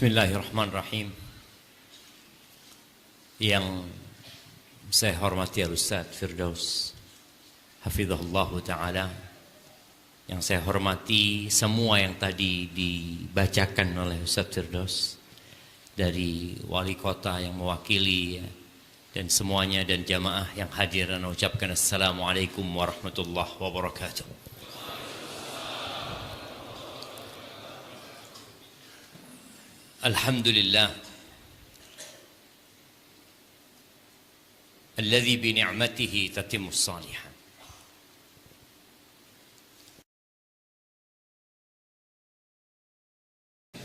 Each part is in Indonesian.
Bismillahirrahmanirrahim. Yang saya hormati Al-Ustaz Firdaus Hafizahullahu Ta'ala, yang saya hormati semua yang tadi dibacakan oleh Ustaz Firdaus, dari wali kota yang mewakili dan semuanya, dan jamaah yang hadir, dan ucapkan Assalamualaikum warahmatullahi wabarakatuh. Alhamdulillah alladzi bi ni'matihi tatimmus shalihat.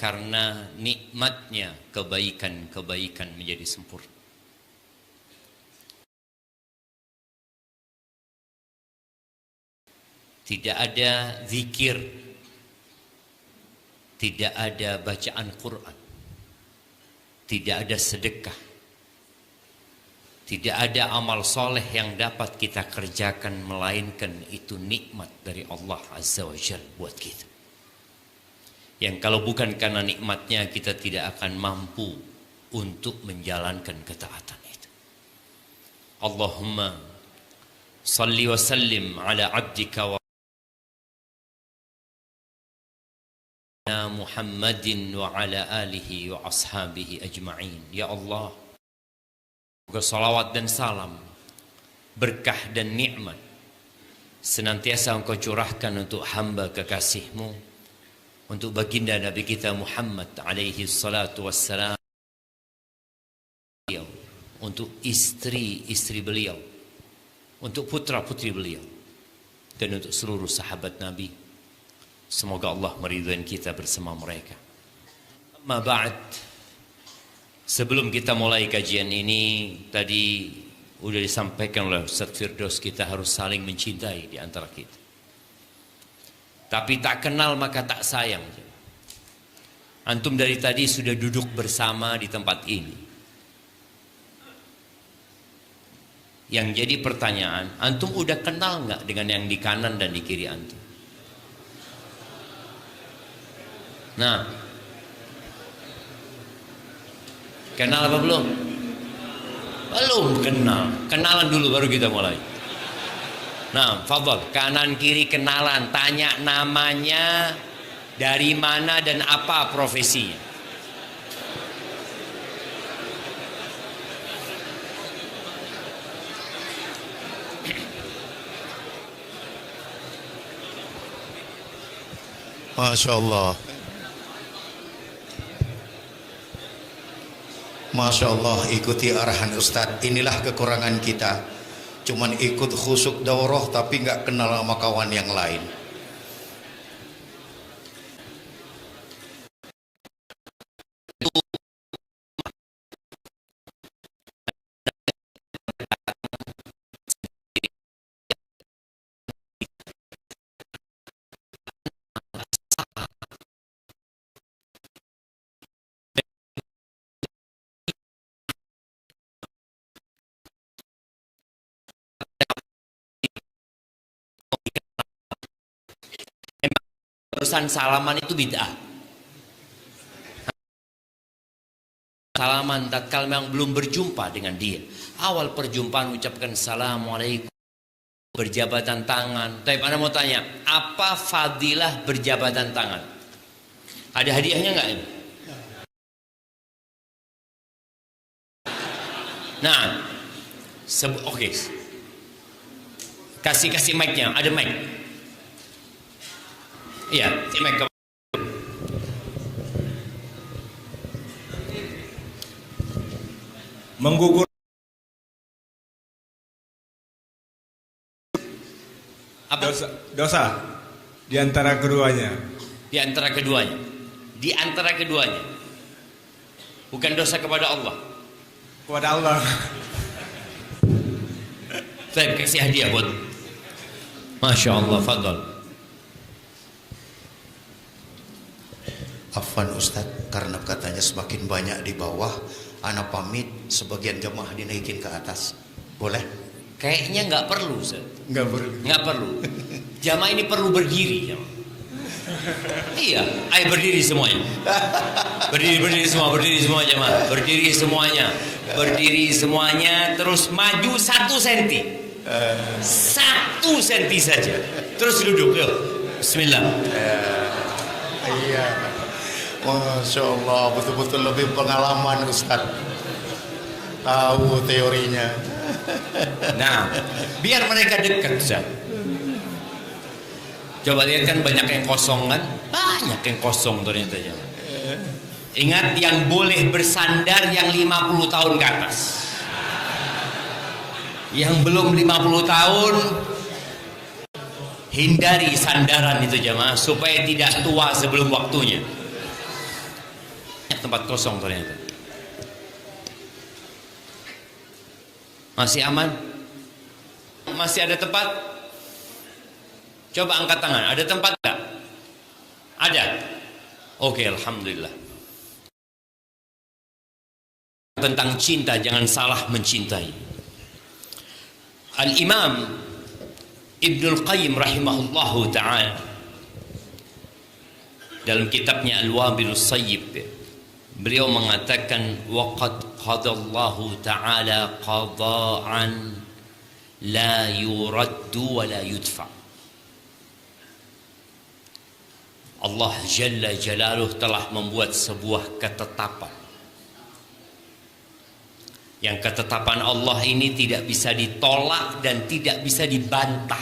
Karena nikmatnya kebaikan-kebaikan menjadi sempurna. Tidak ada zikir, tidak ada bacaan Quran, tidak ada sedekah, tidak ada amal soleh yang dapat kita kerjakan, melainkan itu nikmat dari Allah Azza wa Jalla buat kita. Yang kalau bukan karena nikmatnya, kita tidak akan mampu untuk menjalankan ketaatan itu. Allahumma salli wa sallim ala abdika wa Muhammadin wa ala alihi wa ashabihi ajma'in. Ya Allah, semoga salawat dan salam, berkah dan nikmat senantiasa Engkau curahkan untuk hamba kekasih-Mu, untuk baginda Nabi kita Muhammad alaihi salatu wassalam, untuk istri-istri beliau, untuk putra-putri beliau, dan untuk seluruh sahabat Nabi. Semoga Allah meridhai kita bersama mereka. Amma ba'd, sebelum kita mulai kajian ini, tadi sudah disampaikan oleh Ustaz Firdaus, kita harus saling mencintai di antara kita. Tapi tak kenal maka tak sayang. Antum dari tadi sudah duduk bersama di tempat ini. Yang jadi pertanyaan, antum udah kenal nggak dengan yang di kanan dan di kiri antum? Nah, kenal apa belum? Belum kenal. Kenalan dulu baru kita mulai. Nah, fadhal, kanan kiri kenalan, tanya namanya, dari mana dan apa profesinya. Masya Allah. Masya Allah, ikuti arahan Ustadz. Inilah kekurangan kita, cuman ikut khusuk daurah tapi nggak kenal sama kawan yang lain. Urusan salaman itu bid'ah. Salaman tatkala memang belum berjumpa dengan dia. Awal perjumpaan ucapkan Assalamualaikum, berjabatan tangan. Tapi Anda mau tanya, apa fadilah berjabatan tangan? Ada hadiahnya nggak ini? Nah, oke. Kasih mic-nya, ada mic. Iya, mic. Menggugur apa? Dosa di antara keduanya. Di antara keduanya. Di antara keduanya. Bukan dosa kepada Allah. Kepada Allah. Saya kasih hadiah buat. Masya Allah, fadal. Afwan Ustadz, karena katanya semakin banyak di bawah, ana pamit, sebagian jemaah dinaikin ke atas. Boleh? Kayaknya nggak perlu, Ustaz. Nggak perlu. Jamaah ini perlu berdiri. Iya, ayo berdiri semuanya. Berdiri semua, berdiri semua jemaah. Berdiri semuanya. Berdiri semuanya, terus maju 1 senti. 1 senti saja. Terus duduk, yuk. Bismillah. Iya. Masya Allah, betul-betul lebih pengalaman Ustaz. Tahu teorinya. Nah, biar mereka dekat, Ustaz. Coba lihat kan banyak yang kosong kan? Banyak yang kosong ternyata ya. Ingat yang boleh bersandar yang 50 tahun ke atas. Yang belum 50 tahun hindari sandaran itu jemaah supaya tidak tua sebelum waktunya. Tempat kosong ternyata. Masih aman? Masih ada tempat? Coba angkat tangan, ada tempat enggak? Ada? Oke, alhamdulillah. Tentang cinta, jangan salah mencintai. Al-Imam Ibnul Qayyim rahimahullahu ta'ala dalam kitabnya Al-Wabilus Sayyib, beliau mengatakan waqad qadallahu ta'ala qada'an la yuraddu wa la yudfa. Allah Jalla Jalaluh telah membuat sebuah ketetapan. Yang ketetapan Allah ini tidak bisa ditolak dan tidak bisa dibantah.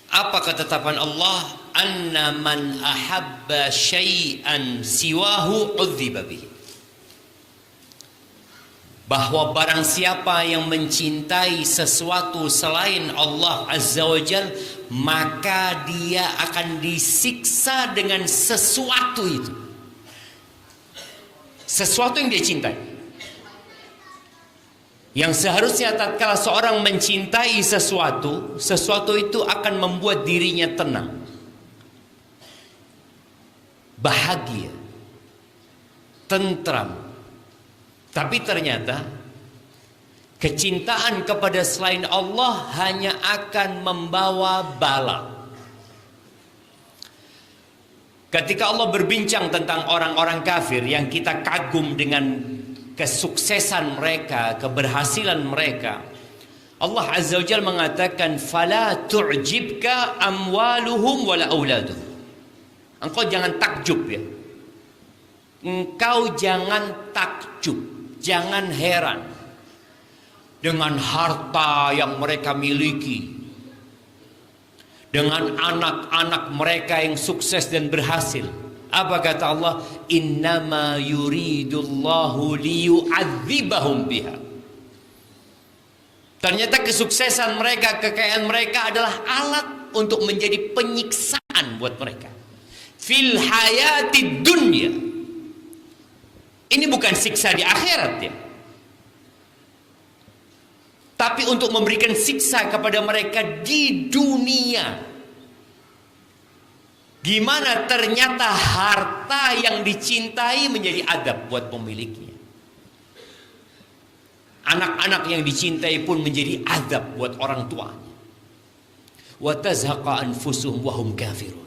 Apa ketetapan Allah? Anna man ahabba syai'an siwahu udziba bihi. Bahwa barang siapa yang mencintai sesuatu selain Allah Azza wa Jal, maka dia akan disiksa dengan sesuatu itu. Sesuatu yang dia cintai. Yang seharusnya tatkala seorang mencintai sesuatu, sesuatu itu akan membuat dirinya tenang, bahagia, tentram. Tapi ternyata kecintaan kepada selain Allah hanya akan membawa bala. Ketika Allah berbincang tentang orang-orang kafir yang kita kagum dengan kesuksesan mereka, keberhasilan mereka, Allah Azza wa Jalla mengatakan fala tu'jibka amwaluhum wala auladuhum. Engkau jangan takjub ya. Engkau jangan takjub, jangan heran dengan harta yang mereka miliki, dengan anak-anak mereka yang sukses dan berhasil. Apa kata Allah? Innama yuridullahu liyu'adzibahum biha. Ternyata kesuksesan mereka, kekayaan mereka adalah alat untuk menjadi penyiksaan buat mereka. Fil hayatid dunya. Ini bukan siksa di akhirat ya. Tapi untuk memberikan siksa kepada mereka di dunia. Gimana ternyata harta yang dicintai menjadi adab buat pemiliknya. Anak-anak yang dicintai pun menjadi adab buat orang tuanya. Wa tazhaqa anfusuhum wa hum kafirun.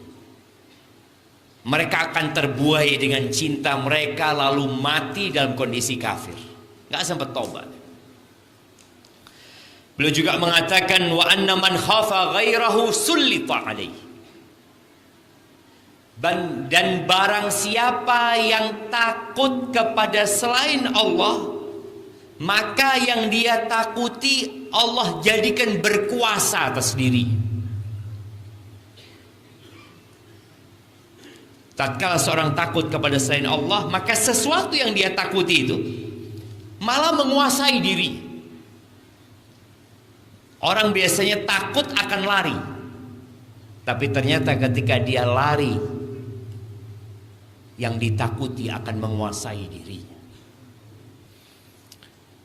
Mereka akan terbuai dengan cinta mereka lalu mati dalam kondisi kafir. Gak sempat taubat. Beliau juga mengatakan wa anna man khafa ghairahu sullita alaihi. Dan barang siapa yang takut kepada selain Allah, maka yang dia takuti Allah jadikan berkuasa atas diri. Tatkala seorang takut kepada selain Allah, maka sesuatu yang dia takuti itu malah menguasai diri. Orang biasanya takut akan lari, tapi ternyata ketika dia lari, yang ditakuti akan menguasai dirinya.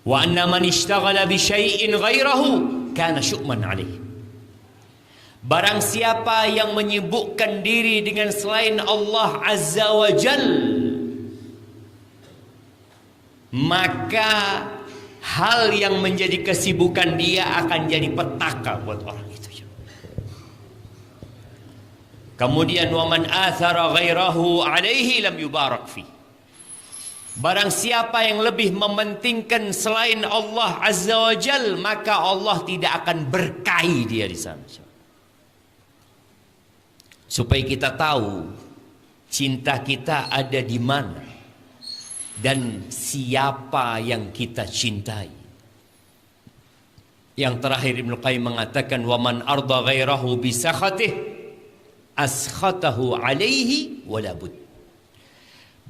Wa anna man ishtaghala bi syai'in ghairahu kana syu'man alaihi. Barang siapa yang menyibukkan diri dengan selain Allah Azza wa Jal, maka hal yang menjadi kesibukan dia akan jadi petaka buat orang itu. Kemudian waman athara ghairahu alaihi lam yubarak fi. Barang siapa yang lebih mementingkan selain Allah Azza wa Jal, maka Allah tidak akan berkahi dia di sana. Supaya kita tahu cinta kita ada di mana dan siapa yang kita cintai. Yang terakhir Ibnu Qayyim mengatakan waman arda ghairahu bisakhatih askhatahu alaihi walabud.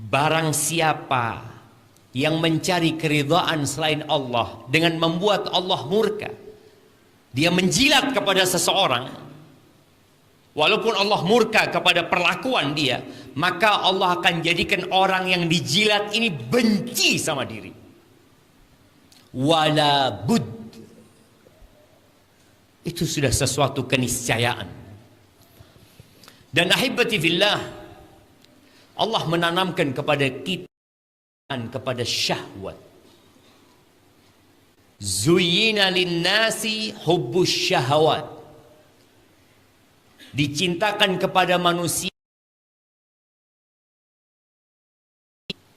Barang siapa yang mencari keridhaan selain Allah dengan membuat Allah murka, dia menjilat kepada seseorang, walaupun Allah murka kepada perlakuan dia, maka Allah akan jadikan orang yang dijilat ini benci sama diri. Walabud, itu sudah sesuatu keniscayaan. Dan ahibati fillah, Allah menanamkan kepada kita kepada syahwat. Zuyyina linnasi hubbus syahawat. Dicintakan kepada manusia.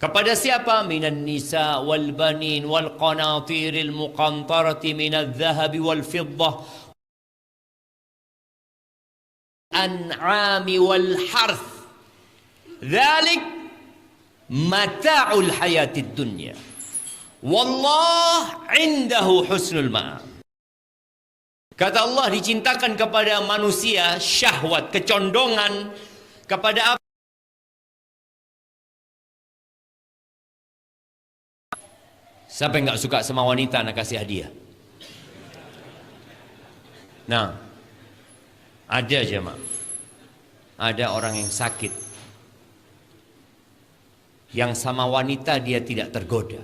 Kepada siapa? Minan nisa wal banin wal qanatiril muqantarati minadh dhahabi wal fiddah an'ami wal harth. Dzalik mata'ul hayatid dunya. Wallah indahu husnul ma'ab. Kata Allah, dicintakan kepada manusia syahwat, kecondongan kepada apa? Siapa yang gak suka sama wanita nak kasih hadiah? Nah, ada jemaah, ada orang yang sakit, yang sama wanita dia tidak tergoda,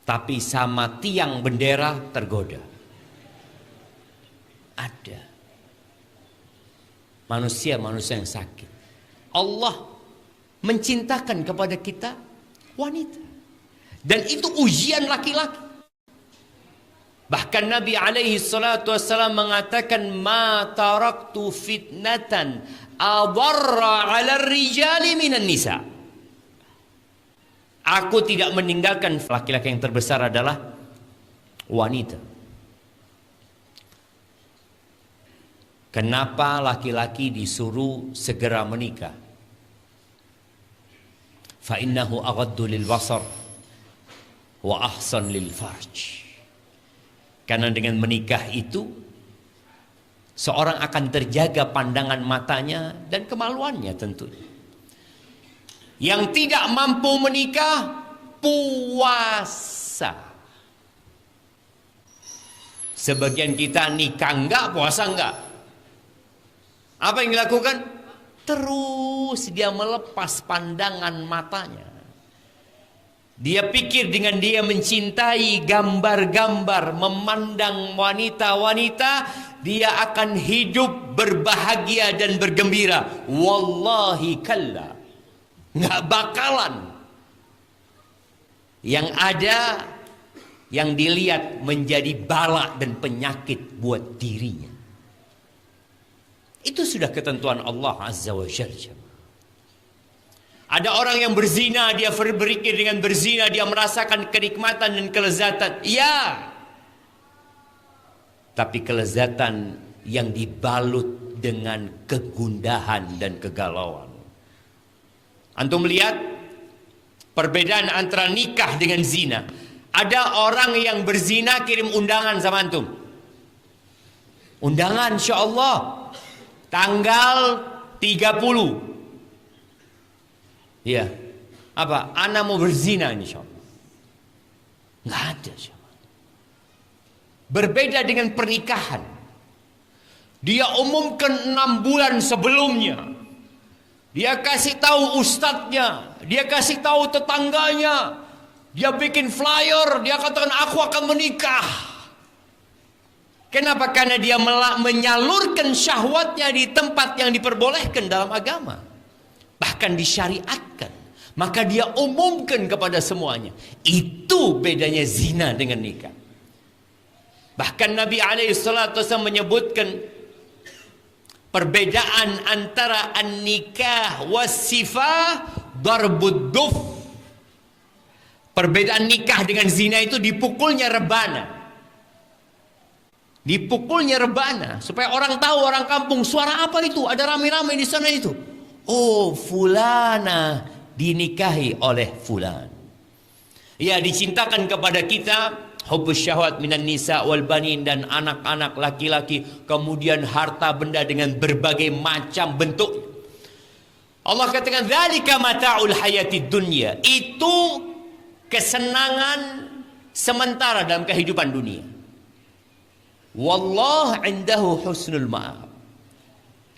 tapi sama tiang bendera tergoda. Ada manusia-manusia yang sakit. Allah mencintakan kepada kita wanita, dan itu ujian laki-laki. Bahkan Nabi alaihi salatu wassalam mengatakan, ma taraktu fitnatan adarra 'ala rijali minan nisa. Aku tidak meninggalkan laki-laki yang terbesar adalah wanita. Kenapa laki-laki disuruh segera menikah? Fa innahu aghaddu lil basar wa ahsan lil farj. Karena dengan menikah itu seorang akan terjaga pandangan matanya dan kemaluannya tentunya. Yang tidak mampu menikah, puasa. Sebagian kita nikah enggak, puasa enggak. Apa yang dilakukan? Terus dia melepas pandangan matanya. Dia pikir dengan dia mencintai gambar-gambar, memandang wanita-wanita, dia akan hidup berbahagia dan bergembira. Wallahi kalla, nggak bakalan. Yang ada, yang dilihat menjadi bala dan penyakit buat dirinya. Itu sudah ketentuan Allah Azza wa Jalla. Ada orang yang berzina, dia berpikir dengan berzina dia merasakan kenikmatan dan kelezatan. Ya. Tapi kelezatan yang dibalut dengan kegundahan dan kegalauan. Antum lihat perbedaan antara nikah dengan zina. Ada orang yang berzina kirim undangan sama antum. Undangan insyaallah tanggal 30. Ya, apa? Ana mau berzina insyaallah. Nggak ada. Berbeda dengan pernikahan. Dia umumkan 6 bulan sebelumnya. Dia kasih tahu ustadznya, dia kasih tahu tetangganya, dia bikin flyer, dia katakan aku akan menikah. Kenapa? Karena dia menyalurkan syahwatnya di tempat yang diperbolehkan dalam agama. Bahkan disyariatkan. Maka dia umumkan kepada semuanya. Itu bedanya zina dengan nikah. Bahkan Nabi SAW menyebutkan Perbedaan antara an-nikah was-sifah darbud duf. Perbedaan nikah dengan zina itu dipukulnya rebana. Dipukulnya rebana supaya orang tahu, orang kampung, suara apa itu? Ada rame-rame di sana itu. Oh, fulana dinikahi oleh fulan. Ya, dicintakan kepada kita hubbus syahwat minan nisa wal banin, dan anak-anak laki-laki, kemudian harta benda dengan berbagai macam bentuk. Allah katakan dzalika mata'ul hayatid dunya. Itu kesenangan sementara dalam kehidupan dunia. Wallah indahu husnul ma'ab.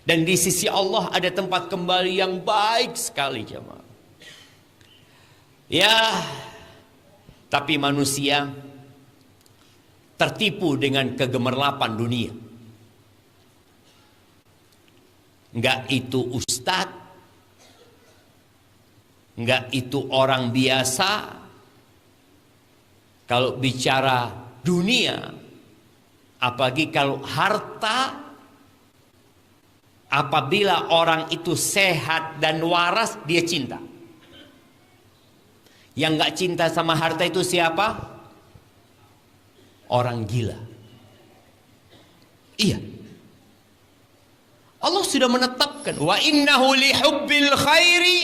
Dan di sisi Allah ada tempat kembali yang baik sekali, jemaah. Ya, tapi manusia tertipu dengan kegemerlapan dunia. Enggak itu ustadz, enggak itu orang biasa. Kalau bicara dunia, apalagi kalau harta, apabila orang itu sehat dan waras, dia cinta. Yang gak cinta sama harta itu siapa? Orang gila. Iya. Allah sudah menetapkan, wa innahu lihubbil khairi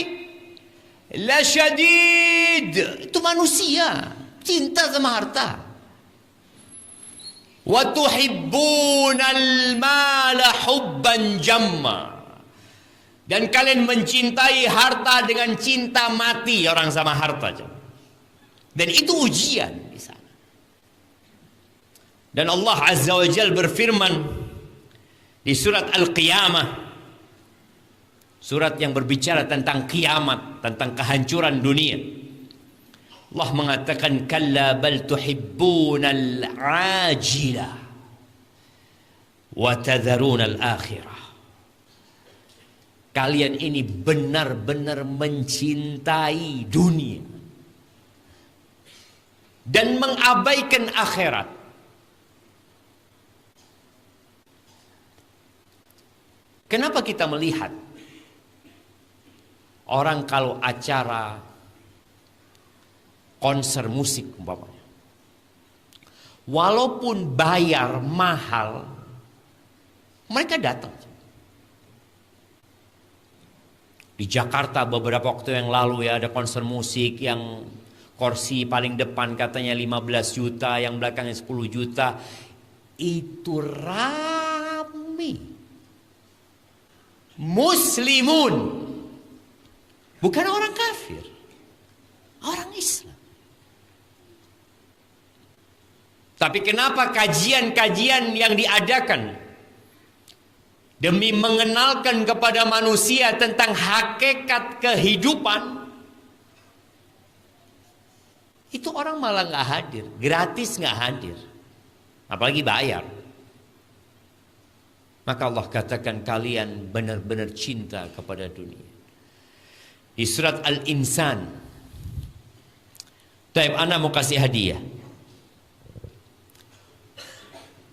lasyadid. Itu manusia cinta sama harta. Wa tuhibbunal mala hubban jamma. Dan kalian mencintai harta dengan cinta mati, orang sama harta. Dan itu ujian di sana. Dan Allah Azza wa Jalla berfirman di surat Al-Qiyamah, surat yang berbicara tentang kiamat, tentang kehancuran dunia. Allah mengatakan, kalla bal tuhibbunal ajilah wa tadharunal akhirah. Kalian ini benar-benar mencintai dunia dan mengabaikan akhirat. Kenapa kita melihat orang kalau acara konser musik umpamanya, walaupun bayar mahal, mereka datang. Di Jakarta beberapa waktu yang lalu ya, ada konser musik yang kursi paling depan katanya 15 juta, yang belakangnya 10 juta. Itu rame. Muslimun, bukan orang kafir, orang Islam. Tapi kenapa kajian-kajian yang diadakan demi mengenalkan kepada manusia tentang hakikat kehidupan, itu orang malah nggak hadir, gratis nggak hadir, apalagi bayar. Maka Allah katakan kalian benar-benar cinta kepada dunia. Di surat Al-Insan, Taib, ana mau kasih hadiah.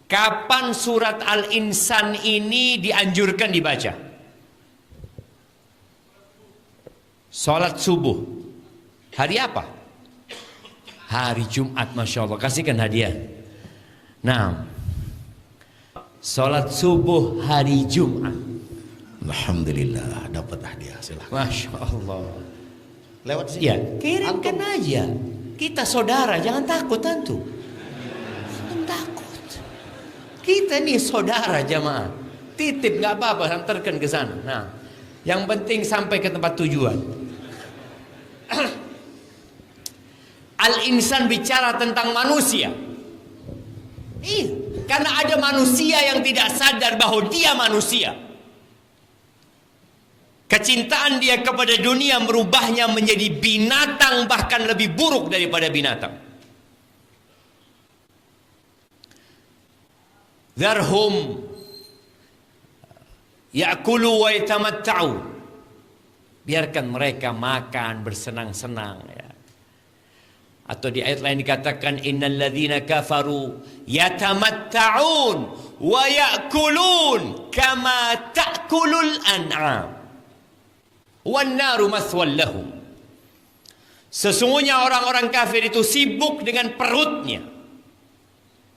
Kapan surat Al-Insan ini dianjurkan dibaca? Salat subuh. Hari apa? Hari Jumat, Masya Allah. Kasihkan hadiah. Nah, salat subuh hari Jumat. Alhamdulillah dapat hadiah, silahkan. Masya Allah. Lewat sini. Ya, kirimkan aja. Kita saudara, jangan takut antum. Jangan takut. Kita nih saudara jamaah. Titip nggak apa-apa, hantarkan ke sana. Nah, yang penting sampai ke tempat tujuan. Al-Insan bicara tentang manusia. Iya, karena ada manusia yang tidak sadar bahwa dia manusia. Kecintaan dia kepada dunia merubahnya menjadi binatang, bahkan lebih buruk daripada binatang. Dharhum ya'kulu wa yatamatta'u. Biarkan mereka makan bersenang-senang ya. Atau di ayat lain dikatakan innal ladzina kafaru yatamatta'un wa ya'kulun kama ta'kulul an'am wan naru mathwal lahum. Sesungguhnya orang-orang kafir itu sibuk dengan perutnya,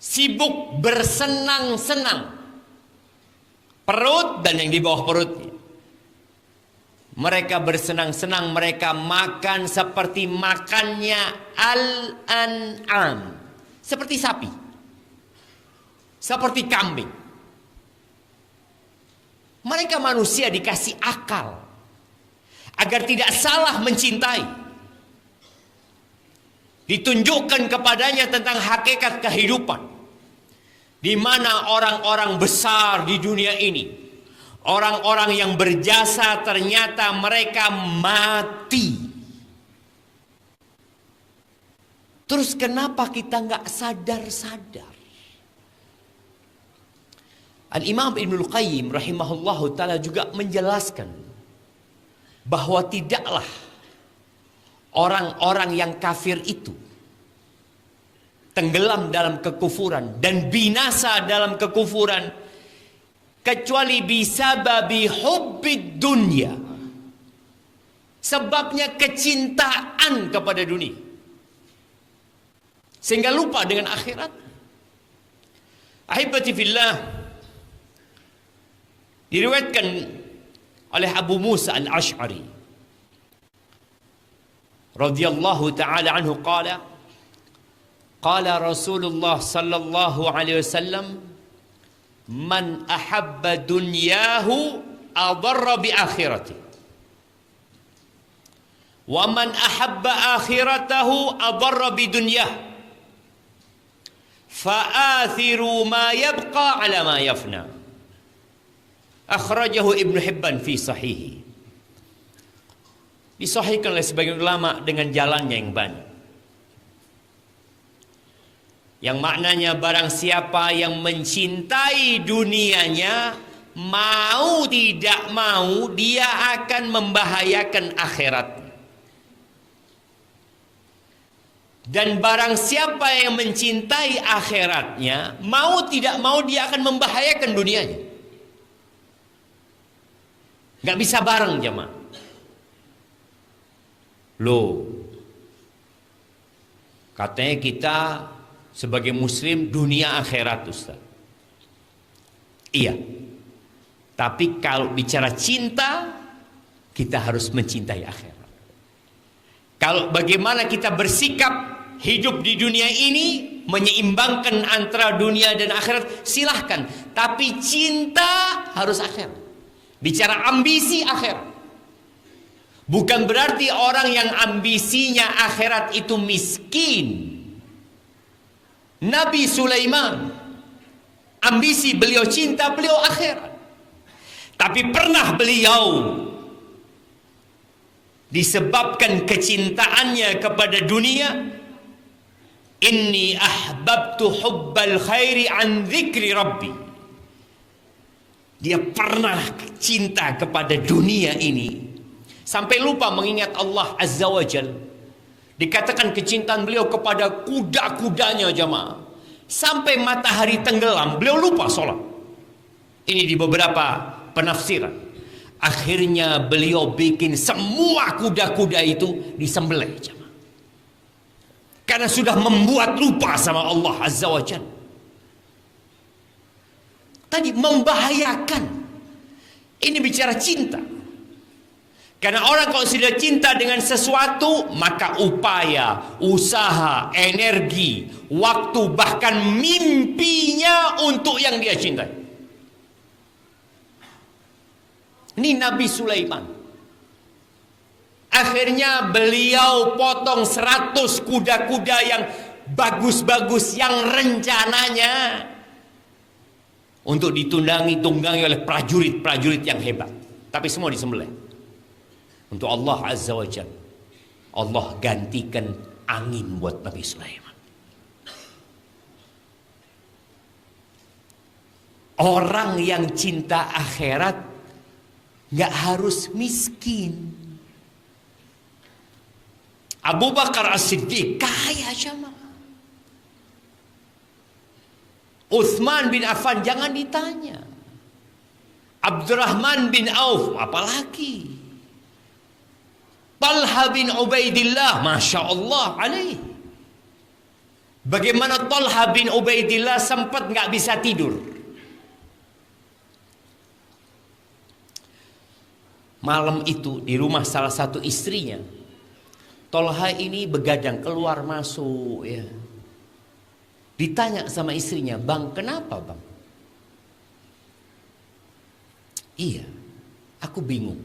sibuk bersenang-senang, perut dan yang di bawah perutnya. Mereka bersenang-senang, mereka makan seperti makannya al-an'am, seperti sapi, seperti kambing. Mereka manusia dikasih akal agar tidak salah mencintai. Ditunjukkan kepadanya tentang hakikat kehidupan, di mana orang-orang besar di dunia ini, orang-orang yang berjasa, ternyata mereka mati. Terus kenapa kita nggak sadar-sadar? Al-Imam Ibnul Qayyim rahimahullahu ta'ala juga menjelaskan bahwa tidaklah orang-orang yang kafir itu tenggelam dalam kekufuran dan binasa dalam kekufuran kecuali bisababi hubbid dunya, sebabnya kecintaan kepada dunia, sehingga lupa dengan akhirat. Ahibati fillah, diriwayatkan oleh Abu Musa al-Ash'ari radhiyallahu ta'ala anhu qala Rasulullah sallallahu alaihi wasallam, man ahabba dunyahu adarra bi akhirati, wa man ahabba akhiratahu adarra bi dunyah, fa'athiru ma yabqa ala ma yafna. Akhrajahu Ibnu Hibban fi sahihi. Disahihkan oleh sebagian ulama dengan jalannya yang banyak, yang maknanya barang siapa yang mencintai dunianya, mau tidak mau dia akan membahayakan akhiratnya. Dan barang siapa yang mencintai akhiratnya, mau tidak mau dia akan membahayakan dunianya. Gak bisa bareng jemaah. Loh, katanya kita sebagai muslim dunia akhirat, Ustaz. Iya. Tapi kalau bicara cinta, kita harus mencintai akhirat. Kalau bagaimana kita bersikap hidup di dunia ini, menyeimbangkan antara dunia dan akhirat, silahkan. Tapi cinta harus akhirat. Bicara ambisi akhirat. Bukan berarti orang yang ambisinya akhirat itu miskin. Nabi Sulaiman, ambisi beliau, cinta beliau akhirat. Tapi pernah beliau disebabkan kecintaannya kepada dunia, inni ahbabtu hubbal khairi an dzikri rabbi. Dia pernah cinta kepada dunia ini sampai lupa mengingat Allah Azza wa Jal. Dikatakan kecintaan beliau kepada kuda-kudanya jamaah, sampai matahari tenggelam beliau lupa sholat. Ini di beberapa penafsiran. Akhirnya beliau bikin semua kuda-kuda itu disembelih jamaah, karena sudah membuat lupa sama Allah Azza wa Jal. Tadi membahayakan. Ini bicara cinta. Karena orang kalau sudah cinta dengan sesuatu, maka upaya, usaha, energi, waktu, bahkan mimpinya untuk yang dia cintai. Ini Nabi Sulaiman. Akhirnya beliau potong 100 kuda-kuda yang bagus-bagus, yang rencananya untuk ditunggangi oleh prajurit-prajurit yang hebat. Tapi semua disembelih untuk Allah Azza wa Jalla. Allah gantikan angin buat Nabi Sulaiman. Orang yang cinta akhirat gak harus miskin. Abu Bakar As-Siddiq kaya jamaah. Utsman bin Affan jangan ditanya. Abdurrahman bin Auf apalagi. Talha bin Ubaidillah, Masya Allah alaih. Bagaimana Talha bin Ubaidillah sempat nggak bisa tidur. Malam itu di rumah salah satu istrinya, Talha ini begadang keluar masuk ya. Ditanya sama istrinya, "Bang, kenapa bang?" "Iya, aku bingung."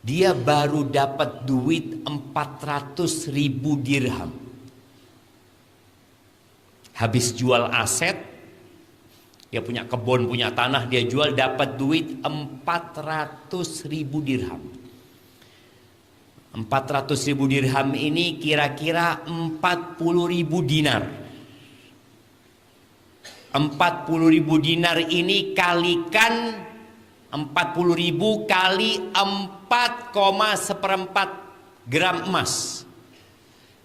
Dia baru dapat duit 400.000 dirham. Habis jual aset, dia punya kebun, punya tanah, dia jual dapat duit 400.000 dirham. 400.000 dirham ini kira-kira 40.000 dinar. 40.000 dinar ini kalikan 40.000 kali 4,1 gram emas.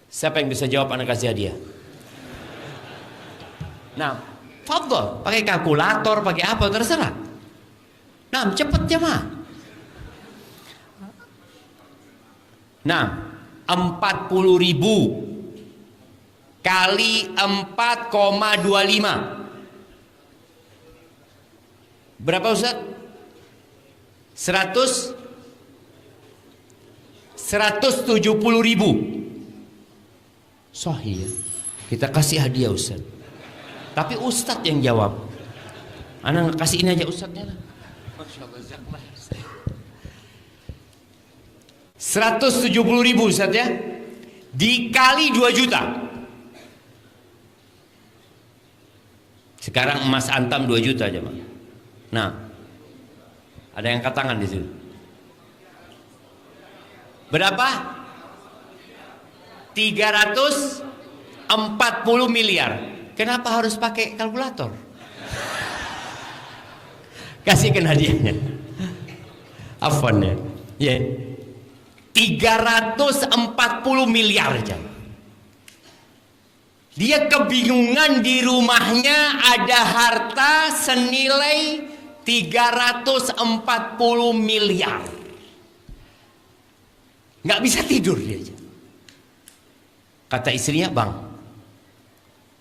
Siapa yang bisa jawab? Anak kasih hadiah. Nah, fadhol, pakai kalkulator, pakai apa terserah. Nah, cepet jemaah. Nah, 40.000 kali 4,25 berapa Ustaz? 170.000. Sahih ya? Kita kasih hadiah Ustaz. Tapi Ustaz yang jawab. Anak kasih ini aja Ustaznya lah. 170.000 Ustaz ya, dikali 2 juta. Sekarang emas antam 2 juta aja, Bang. Nah, ada yang angkat tangan di sini. Berapa? 340 miliar. Kenapa harus pakai kalkulator? Kasihkan hadiahnya. Afwan ya. Ya. 340 miliar aja. Dia kebingungan, di rumahnya ada harta senilai 340 miliar. Nggak bisa tidur dia aja. Kata istrinya, "Bang,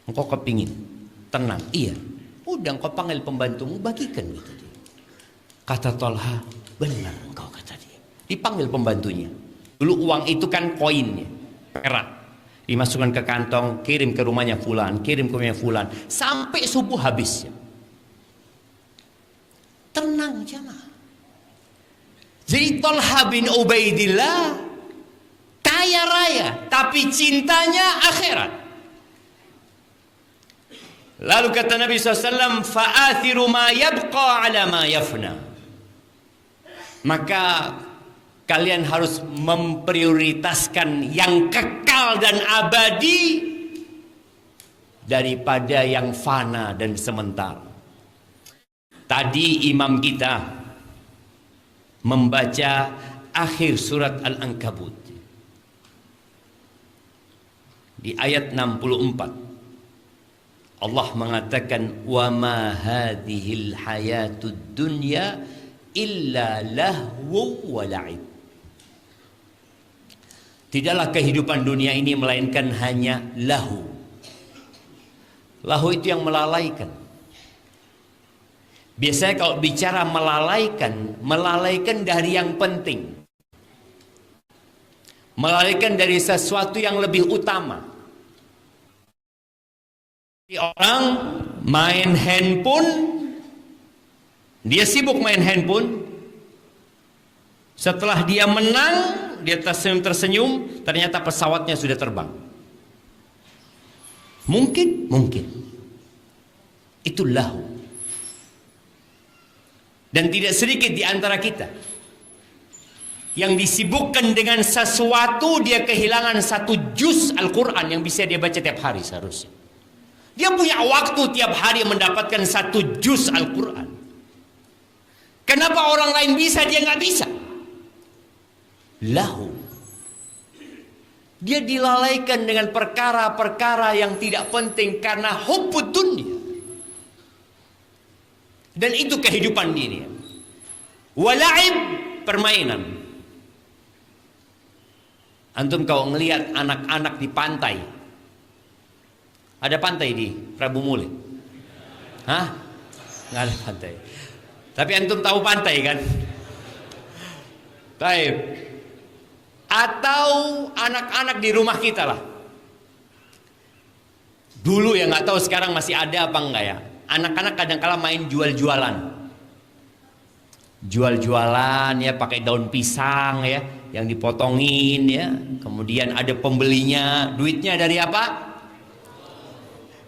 engkau kepingin tenang?" "Iya." "Udah, engkau panggil pembantumu, bagikan," gitu dia. Kata Talha, "Benar engkau," kata dia. Dipanggil pembantunya. Dulu uang itu kan koinnya, perak, dimasukkan ke kantong, kirim ke rumahnya fulan, kirim ke rumahnya fulan, sampai subuh habisnya. Tenang jemaah. Jadi Talha bin Ubaidillah kaya raya, tapi cintanya akhirat. Lalu kata Nabi SAW, "Fa'athiru ma yabqa ala ma yafna." Maka kalian harus memprioritaskan yang kekal dan abadi daripada yang fana dan sementara. Tadi imam kita membaca akhir surat Al-Ankabut di ayat 64. Allah mengatakan, "Wa ma hadhil hayatud dunya illa lahu wa la'ib." Tidaklah kehidupan dunia ini melainkan hanya lahu. Lahu itu yang melalaikan. Biasanya kalau bicara melalaikan dari yang penting. Melalaikan dari sesuatu yang lebih utama. Orang main handphone, dia sibuk main handphone. Setelah dia menang, dia tersenyum, ternyata pesawatnya sudah terbang. Mungkin. Itu lahu. Dan tidak sedikit di antara kita yang disibukkan dengan sesuatu, dia kehilangan 1 juz Al-Quran yang bisa dia baca tiap hari seharusnya. Dia punya waktu tiap hari mendapatkan 1 juz Al-Quran. Kenapa orang lain bisa, dia nggak bisa? Lahu. Dia dilalaikan dengan perkara-perkara yang tidak penting karena hubbud dunya. Dan itu kehidupan dunia. Wala'ib, permainan. Antum kalau ngelihat anak-anak di pantai. Ada pantai di Prabu Mule? Hah? Nggak ada pantai. Tapi antum tahu pantai kan? Baik. Atau anak-anak di rumah kita lah. Dulu ya, nggak tahu sekarang masih ada apa enggak ya. Anak-anak kadang-kala main jual-jualan. Jual-jualan ya, pakai daun pisang ya, yang dipotongin ya. Kemudian ada pembelinya. Duitnya dari apa?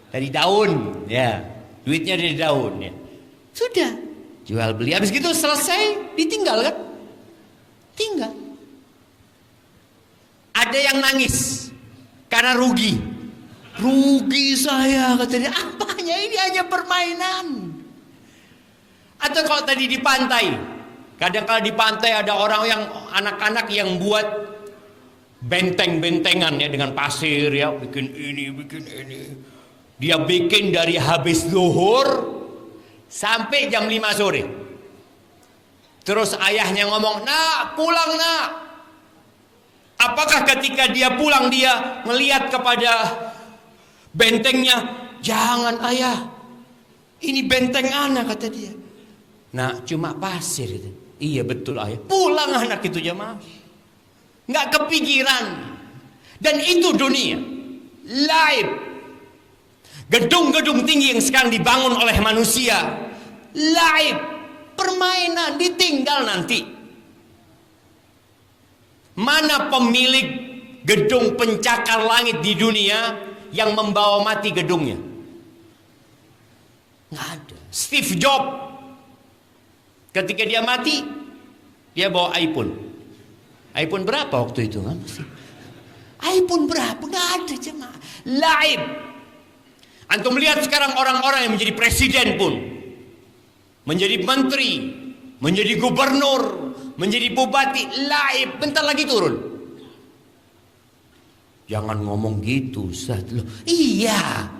Dari daun ya. Duitnya dari daun ya. Sudah, jual beli. Habis gitu selesai, ditinggal kan? Tinggal. Ada yang nangis karena rugi. Rugi saya, katanya. Apanya, ini hanya permainan. Atau kalau tadi di pantai, kadang-kala di pantai ada orang yang anak-anak yang buat benteng-bentengan ya, dengan pasir ya, bikin ini, bikin ini. Dia bikin dari habis zuhur sampai jam 5 sore. Terus ayahnya ngomong, "Nak, pulang nak." Apakah ketika dia pulang dia melihat kepada bentengnya? "Jangan ayah, ini benteng anak," kata dia. "Nah, cuma pasir itu." "Iya betul ayah." Pulang anak itu jemaah. Nggak kepikiran. Dan itu dunia. Laib. Gedung-gedung tinggi yang sekarang dibangun oleh manusia. Laib. Permainan, ditinggal nanti. Mana pemilik gedung pencakar langit di dunia yang membawa mati gedungnya? Nggak ada. Steve Jobs, ketika dia mati, dia bawa iPhone. iPhone berapa waktu itu? iPhone berapa? Nggak ada jemaah. Laib. Antum lihat sekarang orang-orang yang menjadi presiden pun, menjadi menteri, menjadi gubernur, menjadi bupati, laib, bentar lagi turun. Jangan ngomong gitu, Ustaz. Loh, iya.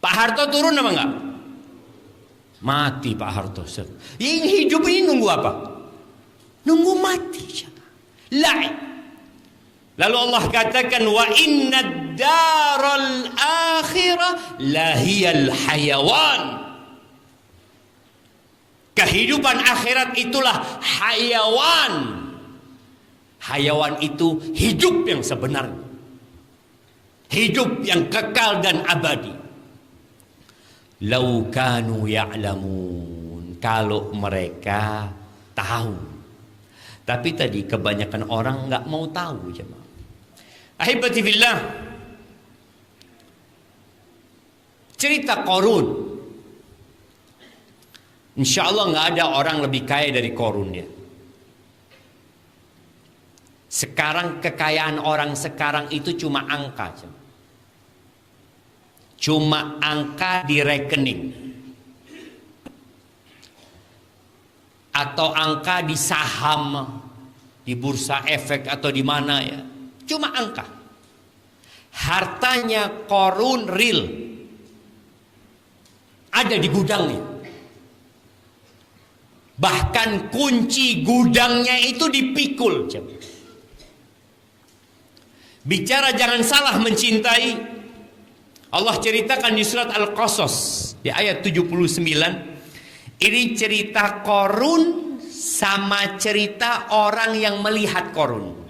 Pak Harto turun apa enggak? Mati Pak Harto, Ustaz. Yang hidup ini nunggu apa? Nunggu mati. Laib. Lalu Allah katakan, "Wa inna daral akhirah lahiyal hayawan." Kehidupan akhirat itulah hayawan. Hayawan itu hidup yang sebenarnya. Hidup yang kekal dan abadi. Lau kanu ya'lamun. Kalau mereka tahu. Tapi tadi kebanyakan orang nggak mau tahu jemaah. Ahibati fillah. Cerita Qarun. Insya Allah nggak ada orang lebih kaya dari Qarun ya. Sekarang kekayaan orang sekarang itu cuma angka. Cuma angka di rekening. Atau angka di saham, di bursa efek atau di mana ya. Cuma angka. Hartanya Qarun real. Ada di gudangnya. Bahkan kunci gudangnya itu dipikul. Bicara jangan salah mencintai. Allah ceritakan di surat Al-Qasas di ayat 79. Ini cerita Qarun sama cerita orang yang melihat Qarun.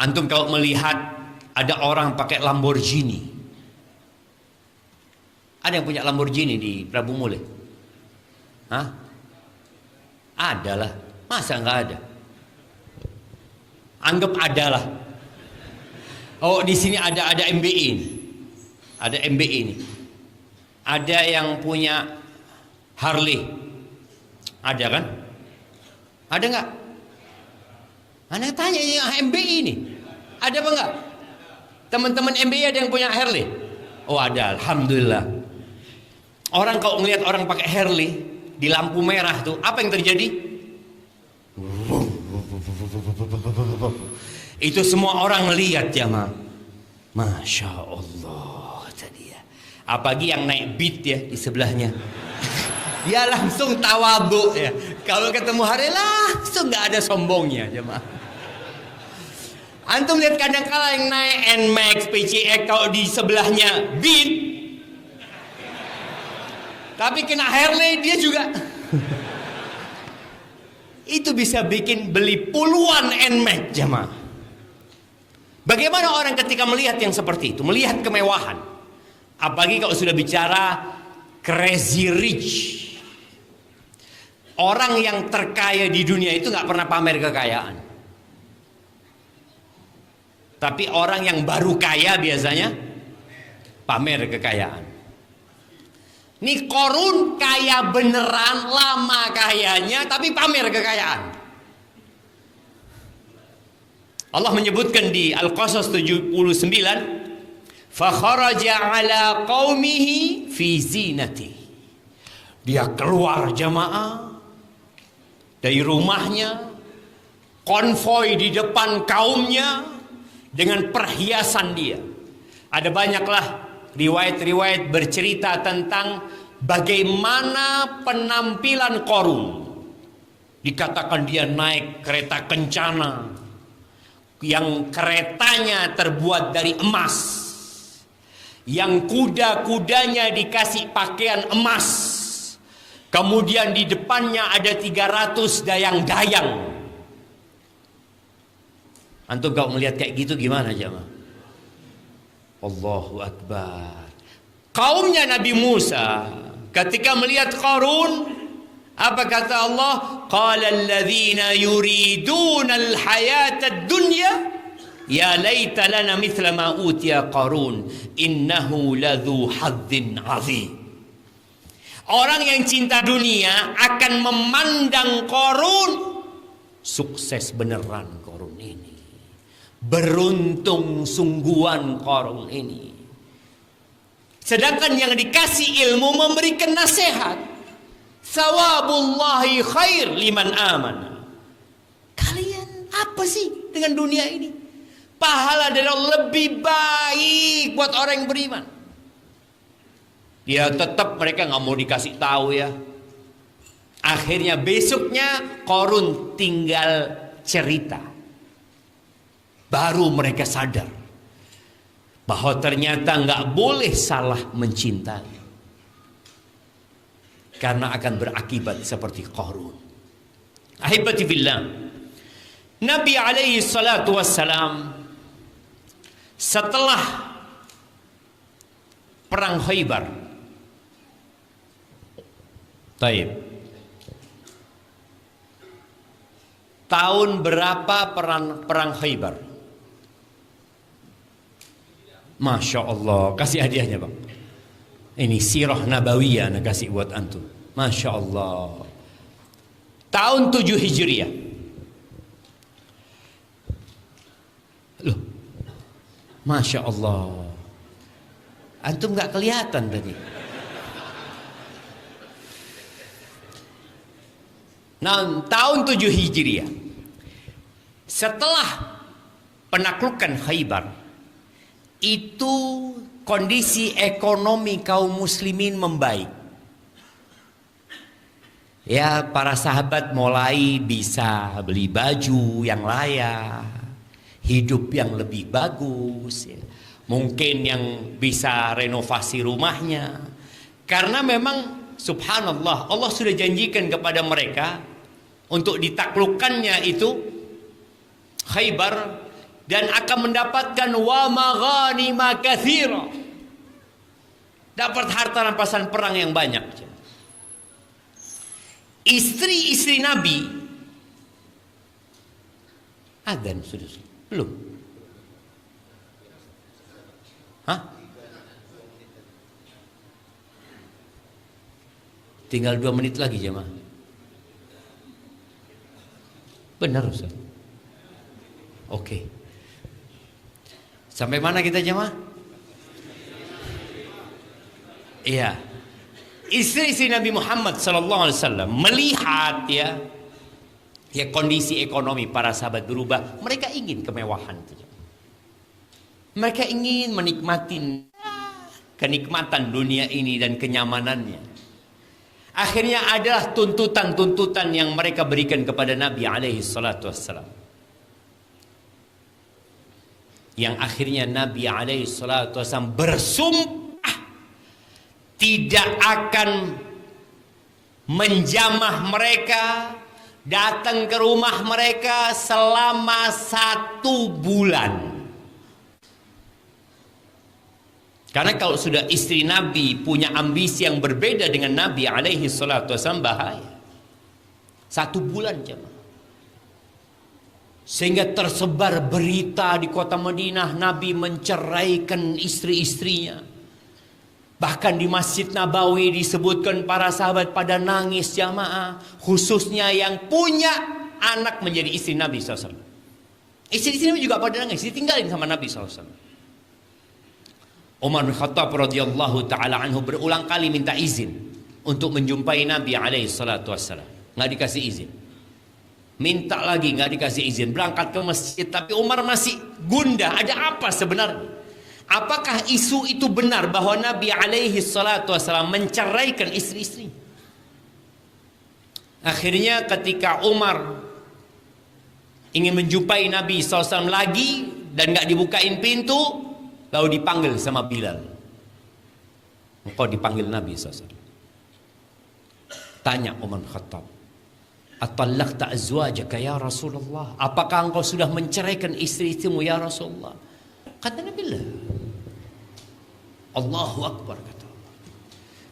Antum kalau melihat ada orang pakai Lamborghini. Ada yang punya Lamborghini di Prabu Mule? Hah? Ada lah. Masa nggak ada? Anggap ada lah. Oh, di sini ada MBI ini. Ada MBI ini. Ada yang punya Harley. Ada kan? Ada nggak? Anda tanya yang MBI ini. Ada apa enggak? Teman-teman MBI ada yang punya Harley? Oh ada, alhamdulillah. Orang kalau ngelihat orang pakai Harley di lampu merah tuh, apa yang terjadi? Itu semua orang lihat jamaah. Masya Allah tadi ya. Apalagi yang naik beat ya di sebelahnya. Dia langsung tawadhu ya. Kalau ketemu hari langsung nggak ada sombongnya jemaah. Antum lihat kadang-kala yang naik NMAX, PCX kalau di sebelahnya beat, tapi kena Harley dia juga. Itu bisa bikin beli puluhan NMAX jemaah. Bagaimana orang ketika melihat yang seperti itu, melihat kemewahan, apalagi kalau sudah bicara crazy rich. Orang yang terkaya di dunia itu nggak pernah pamer kekayaan. Tapi orang yang baru kaya biasanya pamer kekayaan. Ini Qarun kaya beneran, lama kayanya, tapi pamer kekayaan. Allah menyebutkan di Al-Qasas 79, fakharaja ala qaumihi fi zinati. Dia keluar jamaah dari rumahnya, konvoi di depan kaumnya dengan perhiasan dia. Ada banyaklah riwayat-riwayat bercerita tentang bagaimana penampilan Qarun. Dikatakan dia naik kereta kencana yang keretanya terbuat dari emas, yang kuda-kudanya dikasih pakaian emas. Kemudian di depannya ada 300 dayang-dayang. Antum kalau melihat kayak gitu gimana jemaah? Allahu Akbar. Kaumnya Nabi Musa ketika melihat Qarun, apa kata Allah? Qala alladzina yuriduna al-hayata ad-dunya ya laita lana mithla ma utiya Qarun innahu ladzu hadzin 'azim. Orang yang cinta dunia akan memandang Qarun sukses beneran Qarun ini. Beruntung sungguhan Qarun ini. Sedangkan yang dikasih ilmu memberikan nasihat. Sawabullahi khair liman amana. Kalian apa sih dengan dunia ini? Pahala dari Allah lebih baik buat orang yang beriman. Ya tetap mereka nggak mau dikasih tahu ya. Akhirnya besoknya Qarun tinggal cerita. Baru mereka sadar bahwa ternyata nggak boleh salah mencintai, karena akan berakibat seperti Qarun. Ahibati billah, Nabi alaihi salatu wassalam setelah perang Khaybar, tahun berapa perang Khaybar? Masya Allah, kasih hadiahnya bang. Ini sirah nabawiyah nak kasih buat antum. Masya Allah. Tahun 7 Hijriah. Loh, Masya Allah. Antum gak kelihatan tadi. Nah, tahun 7 Hijriah. Setelah penaklukan Khaybar, itu kondisi ekonomi kaum muslimin membaik. Ya, para sahabat mulai bisa beli baju yang layak, hidup yang lebih bagus ya. Mungkin yang bisa renovasi rumahnya. Karena memang subhanallah, Allah sudah janjikan kepada mereka untuk ditaklukkannya itu Khaybar, dan akan mendapatkan wa maghanima katsira. Dapat harta rampasan perang yang banyak. Istri-istri Nabi adzan sudah belum? Hah? Tinggal 2 menit lagi jemaah. Benar Ustaz? Oke. Sampai mana kita jemaah? Iya. Istri-istri Nabi Muhammad sallallahu alaihi wasallam melihat ya Ya, kondisi ekonomi para sahabat berubah. Mereka ingin kemewahan itu. Mereka ingin menikmati kenikmatan dunia ini dan kenyamanannya. Akhirnya adalah tuntutan-tuntutan yang mereka berikan kepada Nabi alaihi salatu wassalam. Yang akhirnya Nabi alaihi salatu wassalam bersumpah tidak akan menjamah mereka, datang ke rumah mereka selama 1 bulan. Karena kalau sudah istri Nabi punya ambisi yang berbeda dengan Nabi alaihi salatu wasallam, bahaya. 1 bulan jemaah. Sehingga tersebar berita di kota Madinah, Nabi menceraikan istri-istrinya. Bahkan di Masjid Nabawi disebutkan para sahabat pada nangis jamaah. Khususnya yang punya anak menjadi istri Nabi SAW. Istri-istri juga pada nangis, ditinggalin sama Nabi SAW. Umar bin Khattab radhiyallahu taala anhu berulang kali minta izin untuk menjumpai Nabi alaihi salatu wassalam. Nggak dikasih izin. Minta lagi, nggak dikasih izin. Berangkat ke masjid, tapi Umar masih gundah. Ada apa sebenarnya? Apakah isu itu benar bahwa Nabi alaihi salatu wassalam menceraikan istri-istri? Akhirnya ketika Umar ingin menjumpai Nabi SAW lagi dan nggak dibukain pintu, lalu dipanggil sama Bilal. Engkau dipanggil Nabi SAW. Tanya Umar bin Khattab, "Atallaqta azwajaka ya Rasulullah?" Apakah engkau sudah menceraikan istri-istrimu ya Rasulullah? Kata Nabi, "La." Allahu Akbar, kata Allah.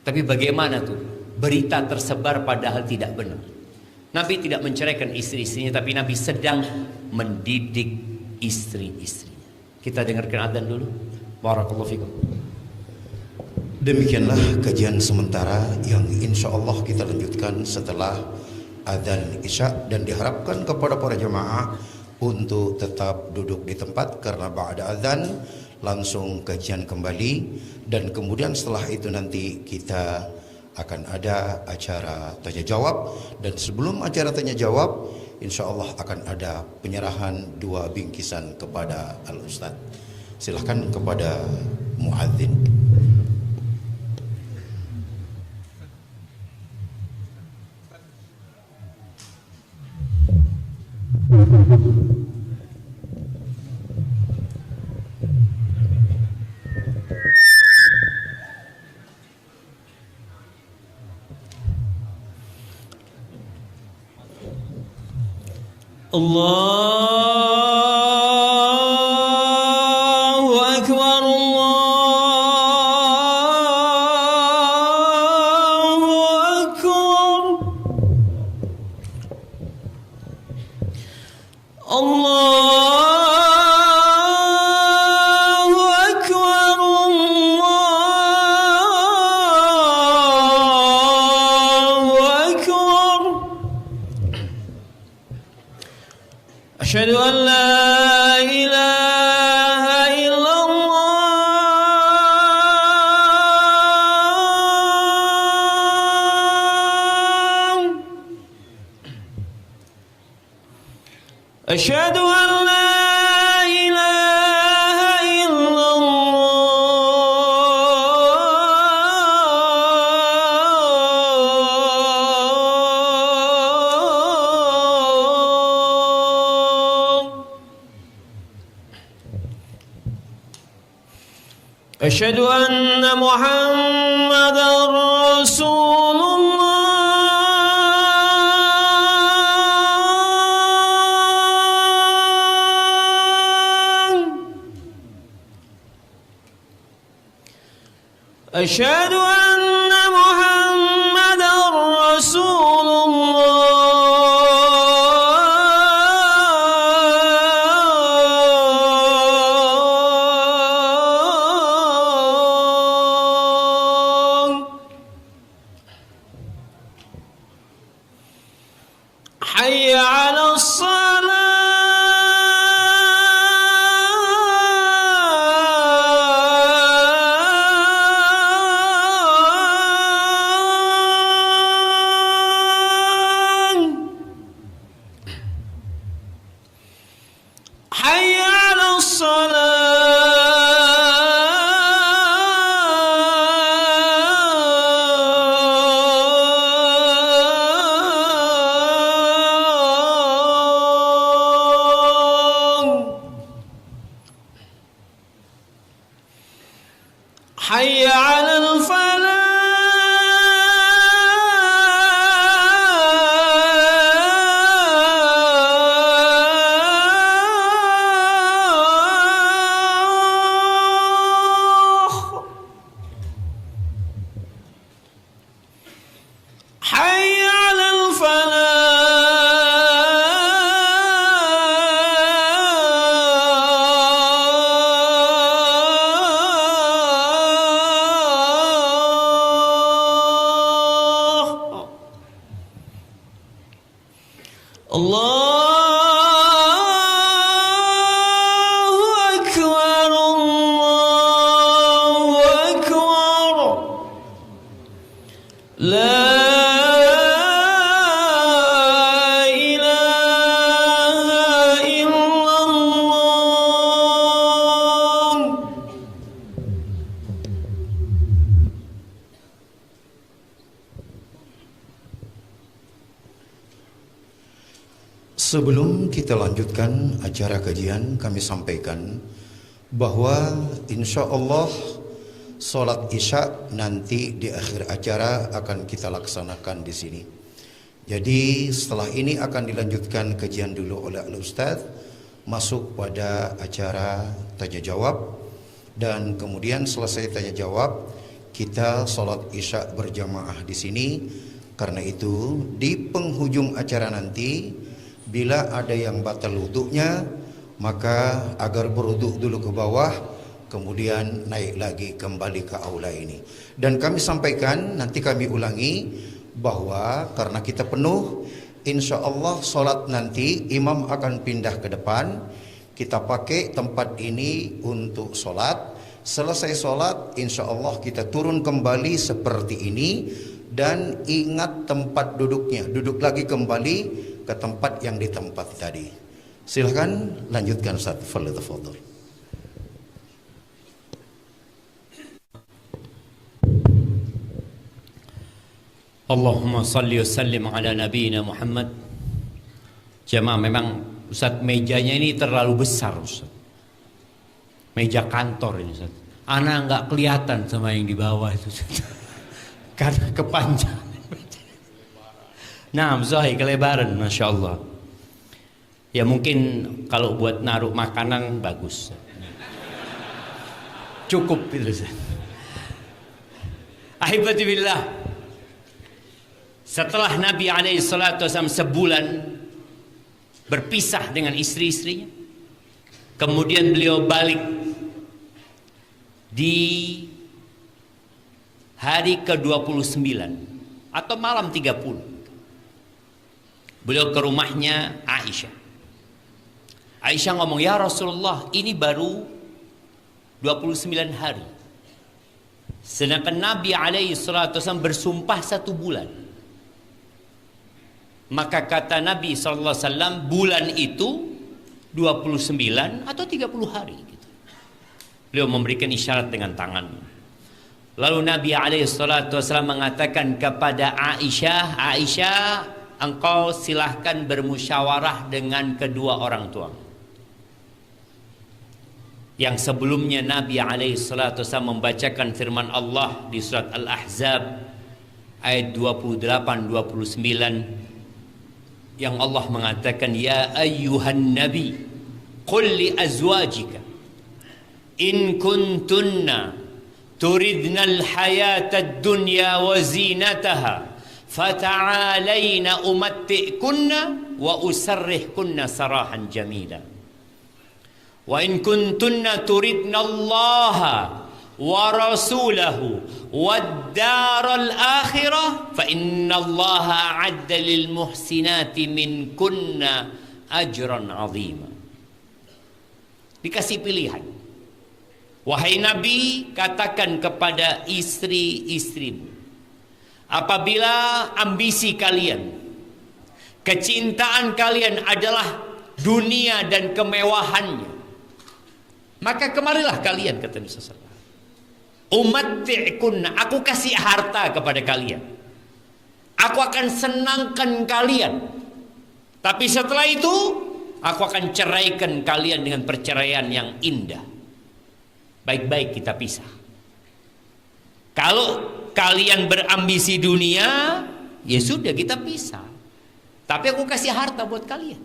Tapi bagaimana tuh? Berita tersebar padahal tidak benar. Nabi tidak menceraikan istri-istrinya, tapi Nabi sedang mendidik istri-istrinya. Kita dengarkan adzan dulu. Barakallahu fikum. Demikianlah kajian sementara yang insya Allah kita lanjutkan setelah adzan isya, dan diharapkan kepada para jemaah untuk tetap duduk di tempat karena ba'da adzan langsung kajian kembali, dan kemudian setelah itu nanti kita akan ada acara tanya jawab, dan sebelum acara tanya jawab insya Allah akan ada penyerahan 2 bingkisan kepada Al-Ustaz. Silahkan kepada muadzin. Allahu Akbar, Allahu Akbar, Allahu Akbar, Allahu Akbar. Asyhadu an la ilaha illallah. Asyhadu an la ilaha illallah. Asyhadu anna Muhammadar Rasulullah. Asyhadu anna Muhammadar Rasulullah. Hayya 'alas salah. Allahu Akbar, Allahu Akbar. La ilaha illallah. Sebelum kita lanjutkan acara kajian, kami sampaikan bahwa insya Allah sholat isya nanti di akhir acara akan kita laksanakan di sini. Jadi setelah ini akan dilanjutkan kajian dulu oleh Al-Ustadz, masuk pada acara tanya jawab, dan kemudian selesai tanya jawab kita sholat isya berjamaah di sini. Karena itu di penghujung acara nanti, bila ada yang batal wuduknya, maka agar berwuduk dulu ke bawah, kemudian naik lagi kembali ke aula ini. Dan kami sampaikan, nanti kami ulangi, bahwa karena kita penuh, insya Allah sholat nanti imam akan pindah ke depan. Kita pakai tempat ini untuk sholat. Selesai sholat, insya Allah kita turun kembali seperti ini. Dan ingat tempat duduknya, duduk lagi kembali ke tempat yang di tempat tadi. Silahkan lanjutkan Ustaz. Fadhil. Allahumma salli wa sallim ala nabiyina Muhammad. Jemaah, memang Ustaz mejanya ini terlalu besar Ustaz. Meja kantor ini Ustaz. Ana nggak kelihatan sama yang di bawah itu Ustaz. Karena kepanjangan. Nah, Zahir kelebaran, Masya Allah. Ya mungkin kalau buat naruh makanan bagus. Cukup itu. Ahibati billah. Setelah Nabi SAW sebulan berpisah dengan istri-istrinya, kemudian beliau balik di hari ke-29 atau malam 30. Beliau ke rumahnya Aisyah. Aisyah ngomong, "Ya Rasulullah, ini baru 29 hari. Sedangkan Nabi SAW bersumpah 1 bulan." Maka kata Nabi SAW, bulan itu 29 atau 30 hari. Beliau memberikan isyarat dengan tangannya. Lalu Nabi SAW mengatakan kepada Aisyah, "Aisyah, engkau silahkan bermusyawarah dengan kedua orang tua." Yang sebelumnya Nabi SAW membacakan firman Allah di surat Al-Ahzab ayat 28-29 yang Allah mengatakan, "Ya ayyuhan nabi qul li azwajika in kuntunna turidna al-hayata ad-dunya wa zinataha fata'alaina umatti'kunna wa usarrihkunna sarahan jamila wa in kuntunna turidna Allaha wa rasulahu wad daral akhirah fa inna Allaha a'adda lil muhsinati minkunna ajran 'azima." Dikasih pilihan. Wahai Nabi, katakan kepada istri-istrimu, apabila ambisi kalian, kecintaan kalian adalah dunia dan kemewahannya, maka kemarilah kalian, kata Nabi SAW. Umatti'kunna, aku kasih harta kepada kalian, aku akan senangkan kalian, tapi setelah itu aku akan ceraikan kalian dengan perceraian yang indah. Baik-baik kita pisah. Kalau kalian berambisi dunia, ya sudah kita pisah. Tapi aku kasih harta buat kalian.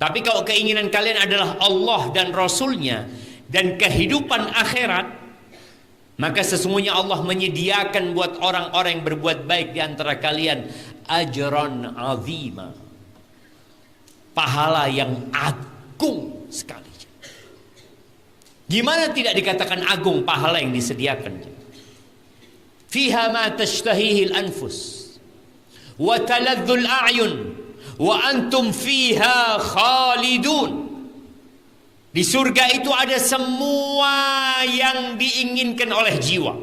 Tapi kalau keinginan kalian adalah Allah dan Rasulnya dan kehidupan akhirat, maka sesungguhnya Allah menyediakan buat orang-orang yang berbuat baik di antara kalian ajran azima, pahala yang agung sekali. Gimana tidak dikatakan agung pahala yang disediakan? Fiha ma tashtahihil anfus wa taladzul a'yun wa antum fiha khalidun. Di surga itu ada semua yang diinginkan oleh jiwa.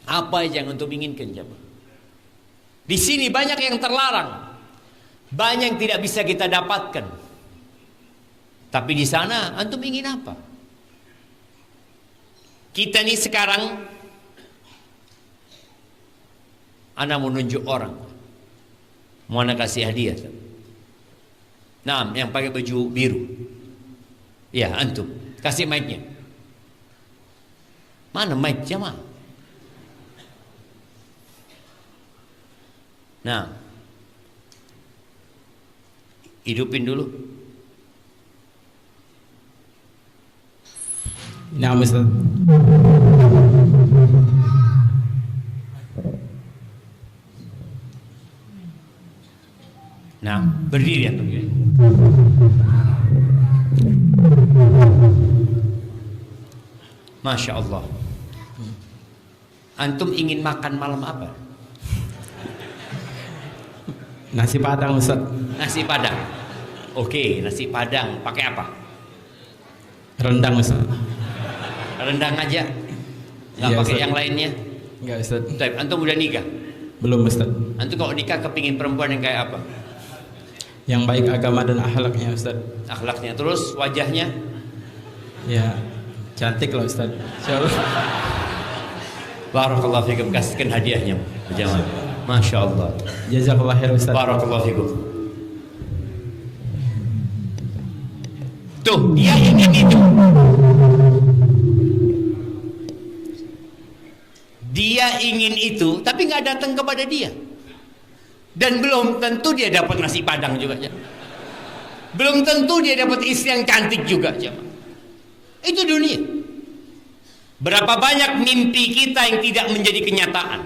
Apa yang antum inginkan, jemaah? Di sini banyak yang terlarang, banyak yang tidak bisa kita dapatkan. Tapi di sana antum ingin apa? Kita nih sekarang, ana mau nunjuk orang, mau ana kasih hadiah. Nah, yang pakai baju biru, ya antum kasih mic-nya. Mana mic jemaah? Nah, hidupin dulu. Nah, Ustaz. Nah, berdiri antum. Masya Allah. Antum ingin makan malam apa? Nasi Padang, Ustaz. Nasi Padang. Oke, nasi Padang pakai apa? Rendang, Ustaz. Rendang aja. Nggak Iya, pakai Ustaz. yang lainnya. Enggak, Ustaz. Tapi antum udah nikah? Belum, Ustaz. Antum kalau nikah kepingin perempuan yang kayak apa? Yang baik agama dan akhlaknya, Ustaz. Akhlaknya, terus wajahnya? Ya, cantik lah, Ustaz. Insyaallah. Barakallahu fikum, kasihkan hadiahnya berjamaah. Masya Allah. Jazakallah khair, Ustaz. Barakallahu fikum. Tuh, dia ingin itu. Dia ingin itu, tapi nggak datang kepada dia. Dan belum tentu dia dapat nasi Padang juga. Belum tentu dia dapat istri yang cantik juga. Itu dunia. Berapa banyak mimpi kita yang tidak menjadi kenyataan.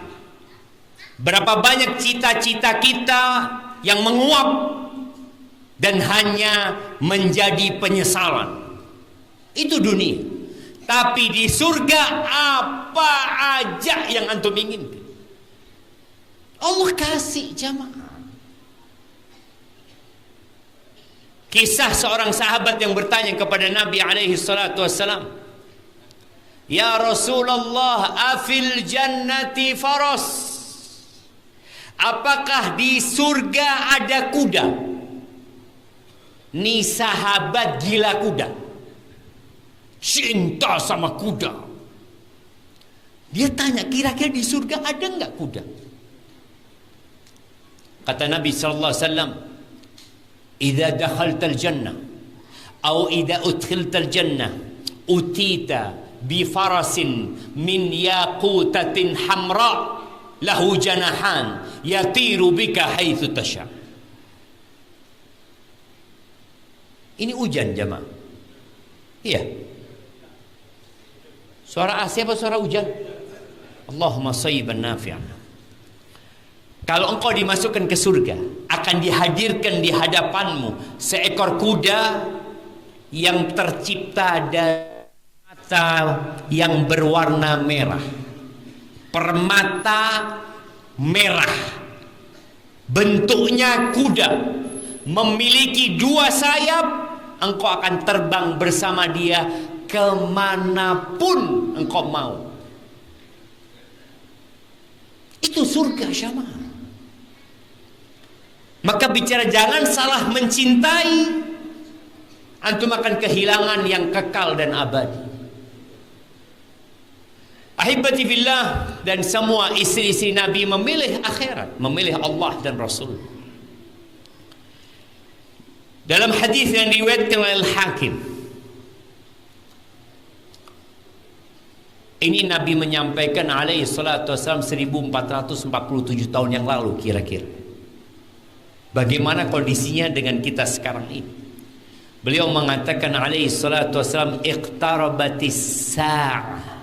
Berapa banyak cita-cita kita yang menguap dan hanya menjadi penyesalan. Itu dunia. Tapi di surga apa aja yang antum inginkan, Allah kasih jamaah. Kisah seorang sahabat yang bertanya kepada Nabi alaihi salatu wassalam, "Ya Rasulullah, afil jannati faras?" Apakah di surga ada kuda? Nih sahabat gila kuda, cinta sama kuda. Dia tanya, kira-kira di surga ada nggak kuda? Kata Nabi sallallahu alaihi wasallam, "Idza dakhaltal jannah atau idza udkhiltal jannah utita bi farasin min yaqutatin hamra lahu janahan yatiru bika haitsu tasha." Ini hujan jemaah. Iya. Suara AC apa suara hujan? Allahumma shayyiban nafi'an. Kalau engkau dimasukkan ke surga, akan dihadirkan di hadapanmu seekor kuda yang tercipta dari mata yang berwarna merah. Permata merah, bentuknya kuda, memiliki 2 sayap. Engkau akan terbang bersama dia kemanapun engkau mau. Itu surga jamaah. Maka bicara jangan salah mencintai, antum akan kehilangan yang kekal dan abadi. Ahibati fillah, dan semua istri-istri Nabi memilih akhirat, memilih Allah dan Rasul. Dalam hadis yang diriwayatkan oleh Al-Hakim, ini Nabi menyampaikan alaihi salatu wassalam 1447 tahun yang lalu kira-kira. Bagaimana kondisinya dengan kita sekarang ini? Beliau mengatakan alaihi salatu wassalam, iqtarabatis sa'ah.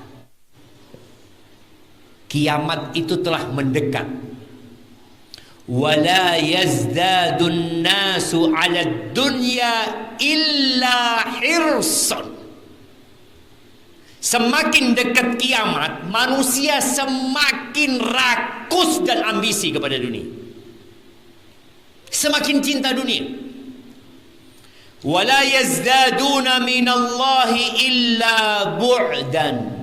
Kiamat itu telah mendekat. Wala yazdadun nasu 'ala dunya illa hirsan. Semakin dekat kiamat, manusia semakin rakus dan ambisi kepada dunia. Semakin cinta dunia. Wala yazdaduna minallahi illa bu'dan.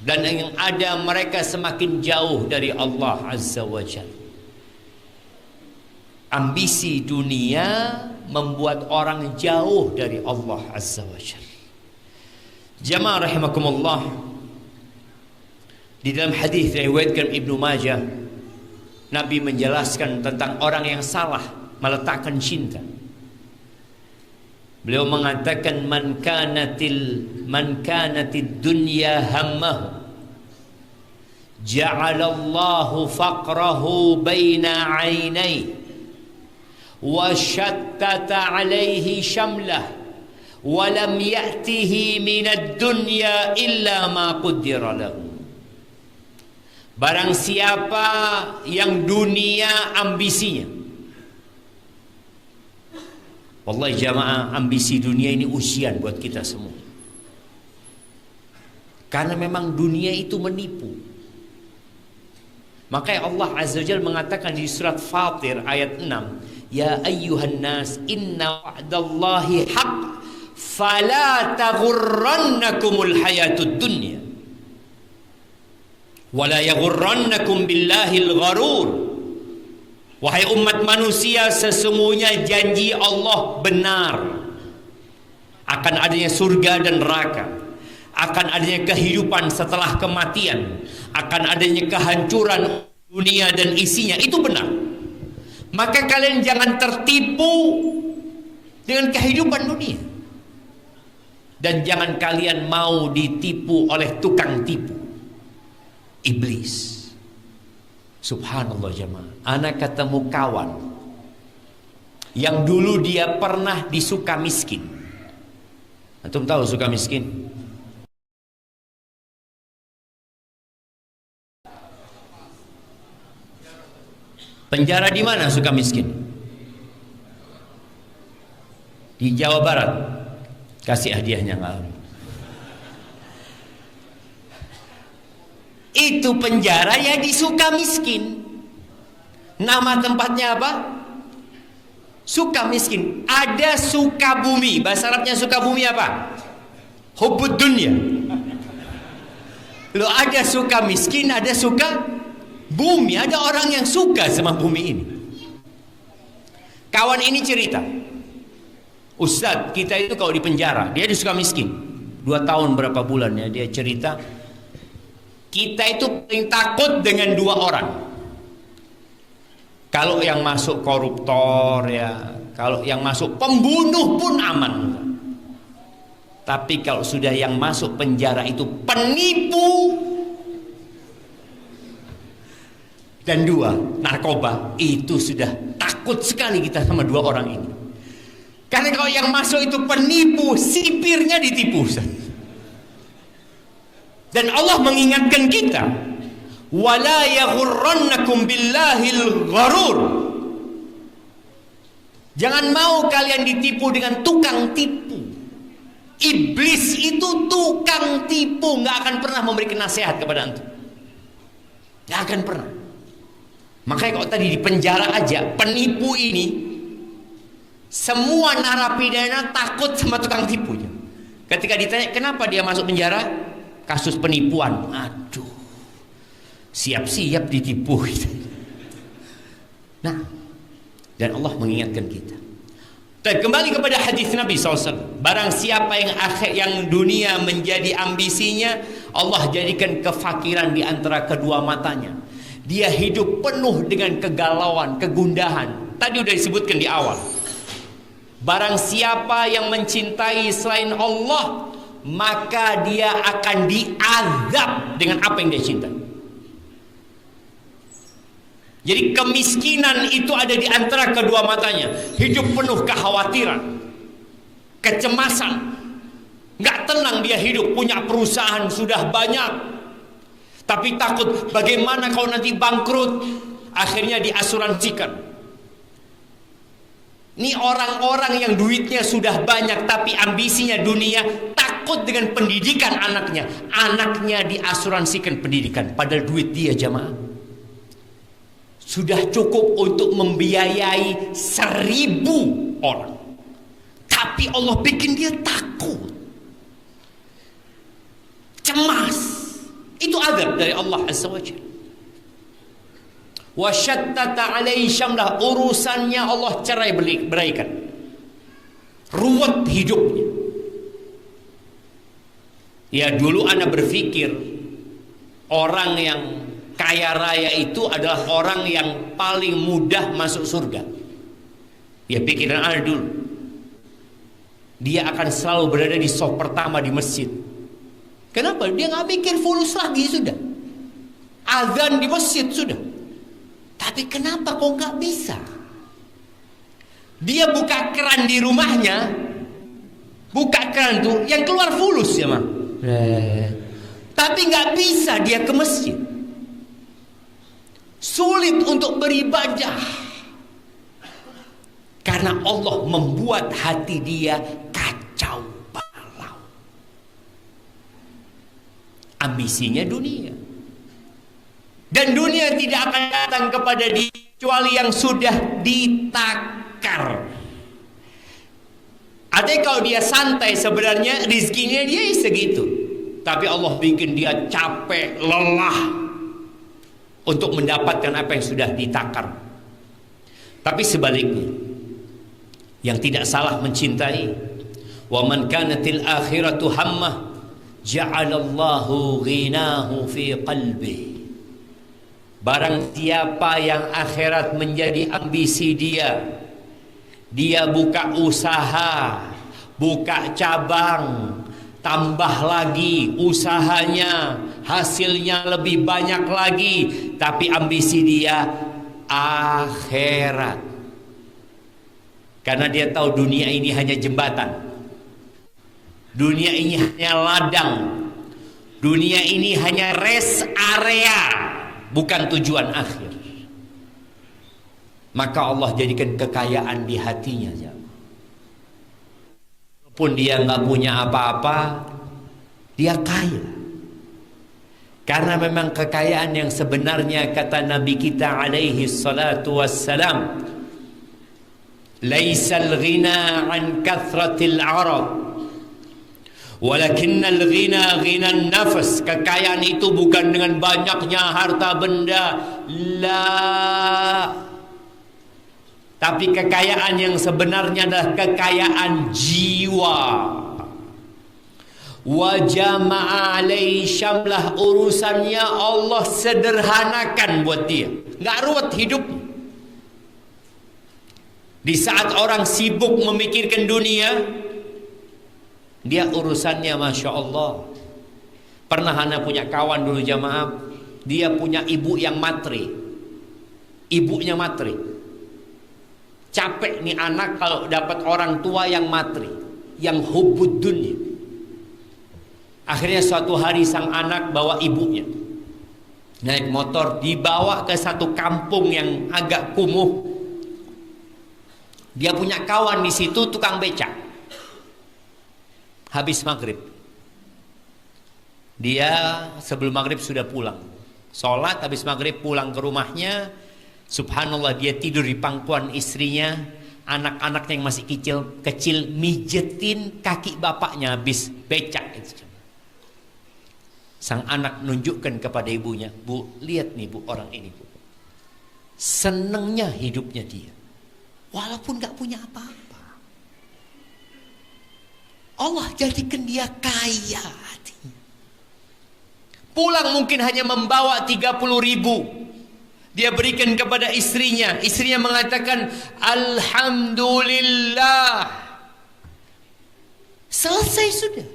Dan yang ada mereka semakin jauh dari Allah Azza wa Jalla. Ambisi dunia membuat orang jauh dari Allah Azza wa Jalla. Jamaah rahimakumullah, di dalam hadis riwayatkan Ibnu Majah, Nabi menjelaskan tentang orang yang salah meletakkan cinta. Beliau mengatakan man kanatid dunya hammahu ja'alallahu faqrahu baina 'ainayhi wa syattata 'alaihi syamlah wa lam ya'tihi minad dunya illa ma qaddara lahu. Barang siapa yang dunia ambisinya, wallahi jamaah, ambisi dunia ini ujian buat kita semua. Karena memang dunia itu menipu. Makanya Allah Azza wa Jalla mengatakan di surat Fatir ayat 6, ya ayyuhan nas inna wa'dallahi haqq fala taghurrannakumul hayatud dunya wala yaghurrannakum billahil gharur. Wahai umat manusia, sesungguhnya janji Allah benar. Akan adanya surga dan neraka, akan adanya kehidupan setelah kematian, akan adanya kehancuran dunia dan isinya. Itu benar. Maka kalian jangan tertipu dengan kehidupan dunia. Dan jangan kalian mau ditipu oleh tukang tipu, iblis. Subhanallah jemaah, anak ketemu kawan yang dulu dia pernah disuka miskin. Antum tahu suka miskin? Penjara di mana suka miskin? Di Jawa Barat. Kasih hadiahnya nggak? Itu penjara ya di Sukamiskin. Nama tempatnya apa? Sukamiskin. Ada Sukabumi. Bahasa Arabnya Sukabumi apa? Hubbud dunya. Loh, ada Sukamiskin, ada Sukabumi. Ada orang yang suka sama bumi ini. Kawan ini cerita, Ustadz, kita itu kalau di penjara, dia di Sukamiskin 2 tahun berapa bulan ya, dia cerita, kita itu paling takut dengan 2 orang. Kalau yang masuk koruptor ya, kalau yang masuk pembunuh pun aman. Tapi kalau sudah yang masuk penjara itu penipu dan 2 narkoba, itu sudah takut sekali kita sama 2 orang ini. Karena kalau yang masuk itu penipu, sipirnya ditipu. Dan Allah mengingatkan kita, wala yaghurrannakum billahil gharur. Jangan mau kalian ditipu dengan tukang tipu. Iblis itu tukang tipu, nggak akan pernah memberikan nasihat kepada antum. Nggak akan pernah. Makanya kalau tadi di penjara aja, penipu ini, semua narapidana takut sama tukang tipunya. Ketika ditanya kenapa dia masuk penjara, kasus penipuan. Aduh, siap-siap ditipu. Nah, dan Allah mengingatkan kita. Dan kembali kepada hadis Nabi SAW, barang siapa yang dunia menjadi ambisinya, Allah jadikan kefakiran di antara kedua matanya. Dia hidup penuh dengan kegalauan, kegundahan. Tadi udah disebutkan di awal. Barang siapa yang mencintai selain Allah, maka dia akan diazab dengan apa yang dia cintai. Jadi kemiskinan itu ada di antara kedua matanya. Hidup penuh kekhawatiran, kecemasan, nggak tenang dia hidup. Punya perusahaan sudah banyak, tapi takut bagaimana kalau nanti bangkrut. Akhirnya diasuransikan. Ini orang-orang yang duitnya sudah banyak tapi ambisinya dunia, takut dengan pendidikan anaknya. Anaknya diasuransikan pendidikan, padahal duit dia jamaah. sudah cukup untuk membiayai 1000 orang. Tapi Allah bikin dia takut, cemas. Itu azab dari Allah Azza wa Jalla. Wa syattata alaihi syamlah, urusannya Allah cerai beraikan. Ruwet hidupnya. Ya dulu ana berpikir orang yang kaya raya itu adalah orang yang paling mudah masuk surga. Ya pikiran ana dulu. Dia akan selalu berada di saf pertama di masjid. Kenapa? Dia nggak mikir fulus lagi sudah. Azan di masjid sudah. Tapi kenapa kok nggak bisa? Dia buka keran di rumahnya, buka keran tuh yang keluar fulus ya mah. Tapi nggak bisa dia ke masjid. Sulit untuk beribadah. Karena Allah membuat hati dia kacau balau. Ambisinya dunia. Dan dunia tidak akan datang kepada dia kecuali yang sudah ditakar. Artinya kalau dia santai sebenarnya rizkinya dia segitu. Tapi Allah bikin dia capek, lelah untuk mendapatkan apa yang sudah ditakar. Tapi sebaliknya, yang tidak salah mencintai, wa man kanatil akhiratu hammah ja'alallahu ghinahu fi qalbi. Barang siapa yang akhirat menjadi ambisi dia, dia buka usaha, buka cabang, tambah lagi usahanya, hasilnya lebih banyak lagi, tapi ambisi dia akhirat. Karena dia tahu dunia ini hanya jembatan, dunia ini hanya ladang, dunia ini hanya rest area, bukan tujuan akhir. Maka Allah jadikan kekayaan di hatinya. Walaupun dia nggak punya apa-apa, dia kaya. Karena memang kekayaan yang sebenarnya, kata Nabi kita alaihi salatu wassalam, laisal ghina an kathratil arab, walakinnal ghina ghinan nafas. Kekayaan itu bukan dengan banyaknya harta benda, la. Tapi kekayaan yang sebenarnya adalah kekayaan jiwa. Wa jama'a alaihi syamlah, urusannya Allah sederhanakan buat dia, nggak ruwet hidup. Di saat orang sibuk memikirkan dunia, dia urusannya Masya Allah. Pernah anak punya kawan dulu jamaah, dia punya ibu yang matre. Ibunya matre. Capek nih anak kalau dapat orang tua yang matre, yang hubud dunia. Akhirnya suatu hari sang anak bawa ibunya, naik motor, dibawa ke satu kampung yang agak kumuh. Dia punya kawan di situ tukang becak. Habis maghrib, dia sebelum maghrib sudah pulang, sholat habis maghrib pulang ke rumahnya. Subhanallah, dia tidur di pangkuan istrinya. Anak-anaknya yang masih kecil mijetin kaki bapaknya habis becak. Sang anak nunjukkan kepada ibunya, Bu, lihat nih Bu, orang ini Bu, senengnya hidupnya dia, walaupun gak punya apa-apa. Allah jadikan dia kaya hatinya. Pulang mungkin hanya membawa 30.000, dia berikan kepada istrinya. Istrinya mengatakan Alhamdulillah, selesai sudah.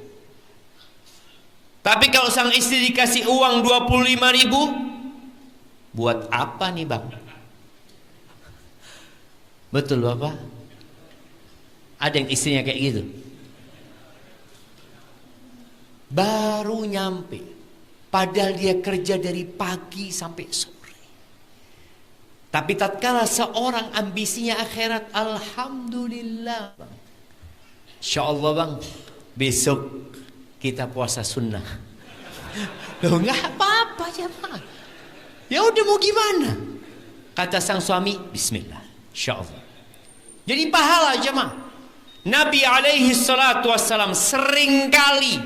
Tapi kalau sang istri dikasih uang 25.000, buat apa nih bang? Betul bapak? Ada yang istrinya kayak gitu, baru nyampe, padahal dia kerja dari pagi sampai sore. Tapi tatkala seorang ambisinya akhirat, Alhamdulillah bang, Insya Allah bang, besok kita puasa sunnah. Loh nggak apa-apa ya bang, ya udah mau gimana? Kata sang suami, bismillah, insyaallah. Jadi pahala jemaah. Nabi alaihi salatu wassalam seringkali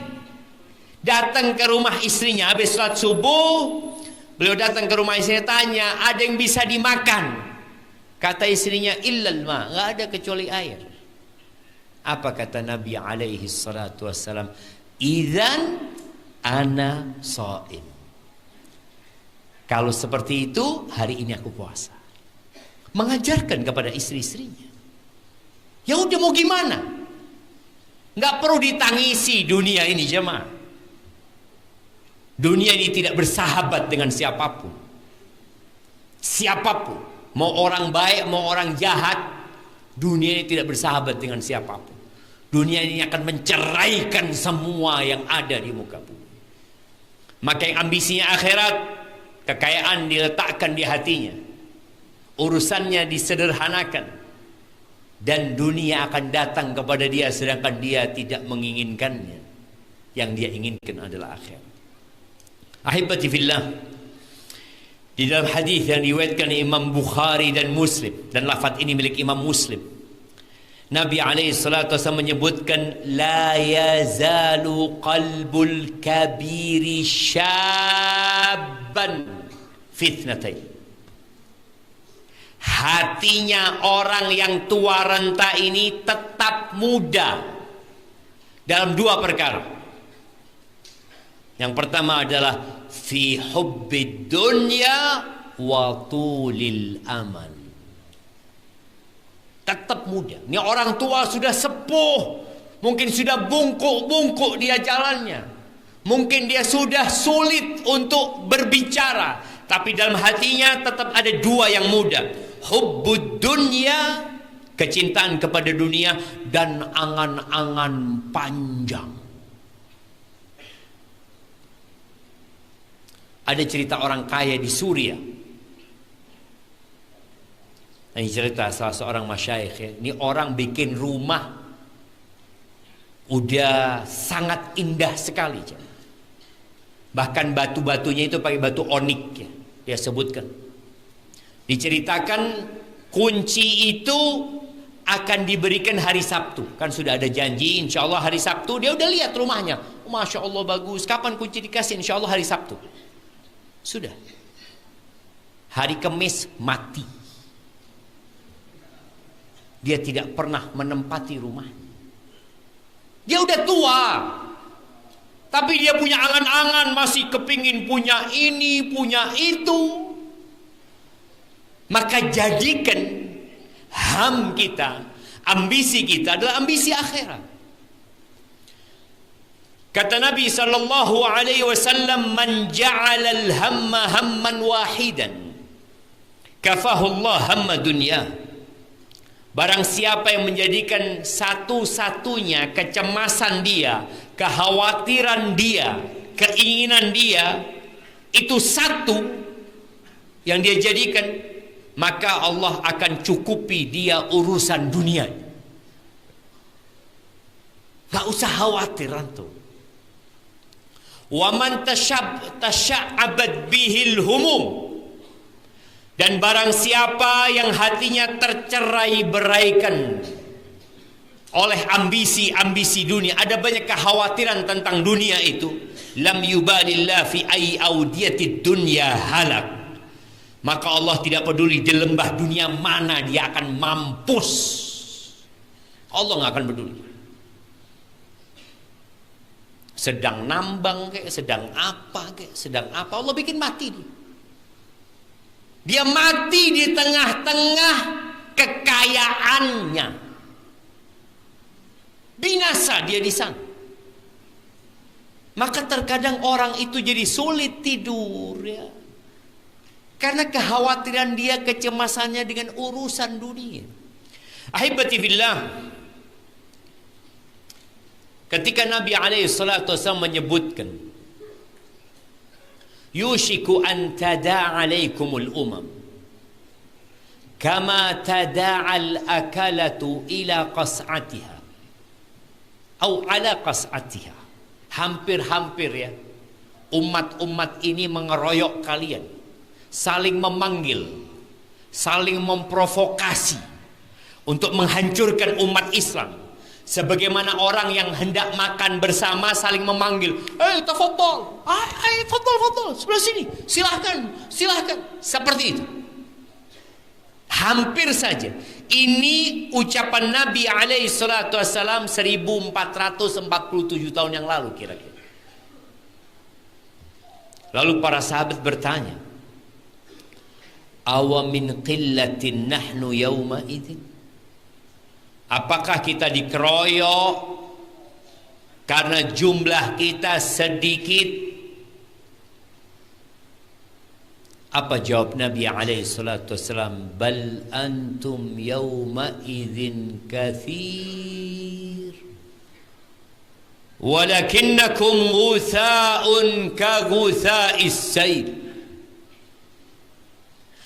datang ke rumah istrinya habis salat subuh. Beliau datang ke rumah istrinya, tanya, ada yang bisa dimakan? Kata istrinya, illal ma, enggak ada kecuali air. Apa kata Nabi alaihi salatu wassalam? Idzan ana shaim. Kalau seperti itu, hari ini aku puasa. Mengajarkan kepada istri-istrinya. Ya udah mau gimana? Nggak perlu ditangisi dunia ini jemaah. Dunia ini tidak bersahabat dengan siapapun. Siapapun. Mau orang baik, mau orang jahat. Dunia ini tidak bersahabat dengan siapapun. Dunia ini akan menceraikan semua yang ada di muka bumi. Maka yang ambisinya akhirat, kekayaan diletakkan di hatinya, urusannya disederhanakan, dan dunia akan datang kepada dia sedangkan dia tidak menginginkannya. Yang dia inginkan adalah akhirat. Ahibati fillah, di dalam hadis yang diriwayatkan Imam Bukhari dan Muslim, dan lafaz ini milik Imam Muslim, Nabi alaihi salatu wasallam menyebutkan, la yazalu qalbul kabiri syabban fitnatain. Hatinya orang yang tua renta ini tetap muda dalam dua perkara. Yang pertama adalah fi hubbid dunya wa tulil amal. Tetap muda. Ini orang tua sudah sepuh, mungkin sudah bungkuk-bungkuk dia jalannya. Mungkin dia sudah sulit untuk berbicara, tapi dalam hatinya tetap ada dua yang muda. Hubbud dunya, kecintaan kepada dunia, dan angan-angan panjang. Ada cerita orang kaya di Suriah. Ini cerita salah seorang masyayikh ya. Ini orang bikin rumah udah sangat indah sekali. Bahkan batu-batunya itu pakai batu onik ya. Dia sebutkan. Diceritakan kunci itu akan diberikan hari Sabtu. Kan sudah ada janji, insya Allah hari Sabtu. Dia udah lihat rumahnya. Oh, Masya Allah bagus. Kapan kunci dikasih? Insya Allah hari Sabtu. Sudah. Hari Kamis mati. Dia tidak pernah menempati rumah. Dia udah tua. Tapi dia punya angan-angan, masih kepingin punya ini, punya itu. Maka jadikan ham kita, ambisi kita adalah ambisi akhirat. Kata Nabi sallallahu alaihi wasallam, man ja'ala al-hamma hamman wahidan kafahu Allah hamma dunya. Barang siapa yang menjadikan satu-satunya kecemasan dia, kekhawatiran dia, keinginan dia itu satu yang dia jadikan, maka Allah akan cukupi dia urusan dunia. Gak usah khawatir antum. Wa man tasya'abat bihil humum, dan barang siapa yang hatinya tercerai-beraikan oleh ambisi-ambisi dunia, ada banyak kekhawatiran tentang dunia itu, lam yubalillah fi ai audiyatid dunya halak, maka Allah tidak peduli di lembah dunia mana dia akan mampus. Allah nggak akan peduli. Sedang nambang kayak, sedang apa kayak, sedang apa, Allah bikin mati dia. Dia mati di tengah-tengah kekayaannya. Binasa dia di sana. Maka terkadang orang itu jadi sulit tidur ya. Karena kekhawatiran dia, kecemasannya dengan urusan dunia. Ahibati billah, ketika Nabi alaihi salatu wasallam menyebutkan, yushiku an tada'a alaikumul umam kama tada'al akalatu ila qas'atiha atau ala qas'atiha. Hampir-hampir ya, umat-umat ini mengeroyok kalian, saling memanggil, saling memprovokasi untuk menghancurkan umat Islam. Sebagaimana orang yang hendak makan bersama saling memanggil, tafadhol, fadhol, sebelah sini, silahkan. Seperti itu. Hampir saja. Ini ucapan Nabi alaihi salatu wassalam 1447 tahun yang lalu kira-kira. Lalu para sahabat bertanya, awa min qillatin nahnu yawma idzin? Apakah kita dikeroyok karena jumlah kita sedikit? Apa jawab Nabi alaihi salatu wassalam? Bal antum yawma idzin katsir walakinnakum ghutha'un ka ghutha'is sayl.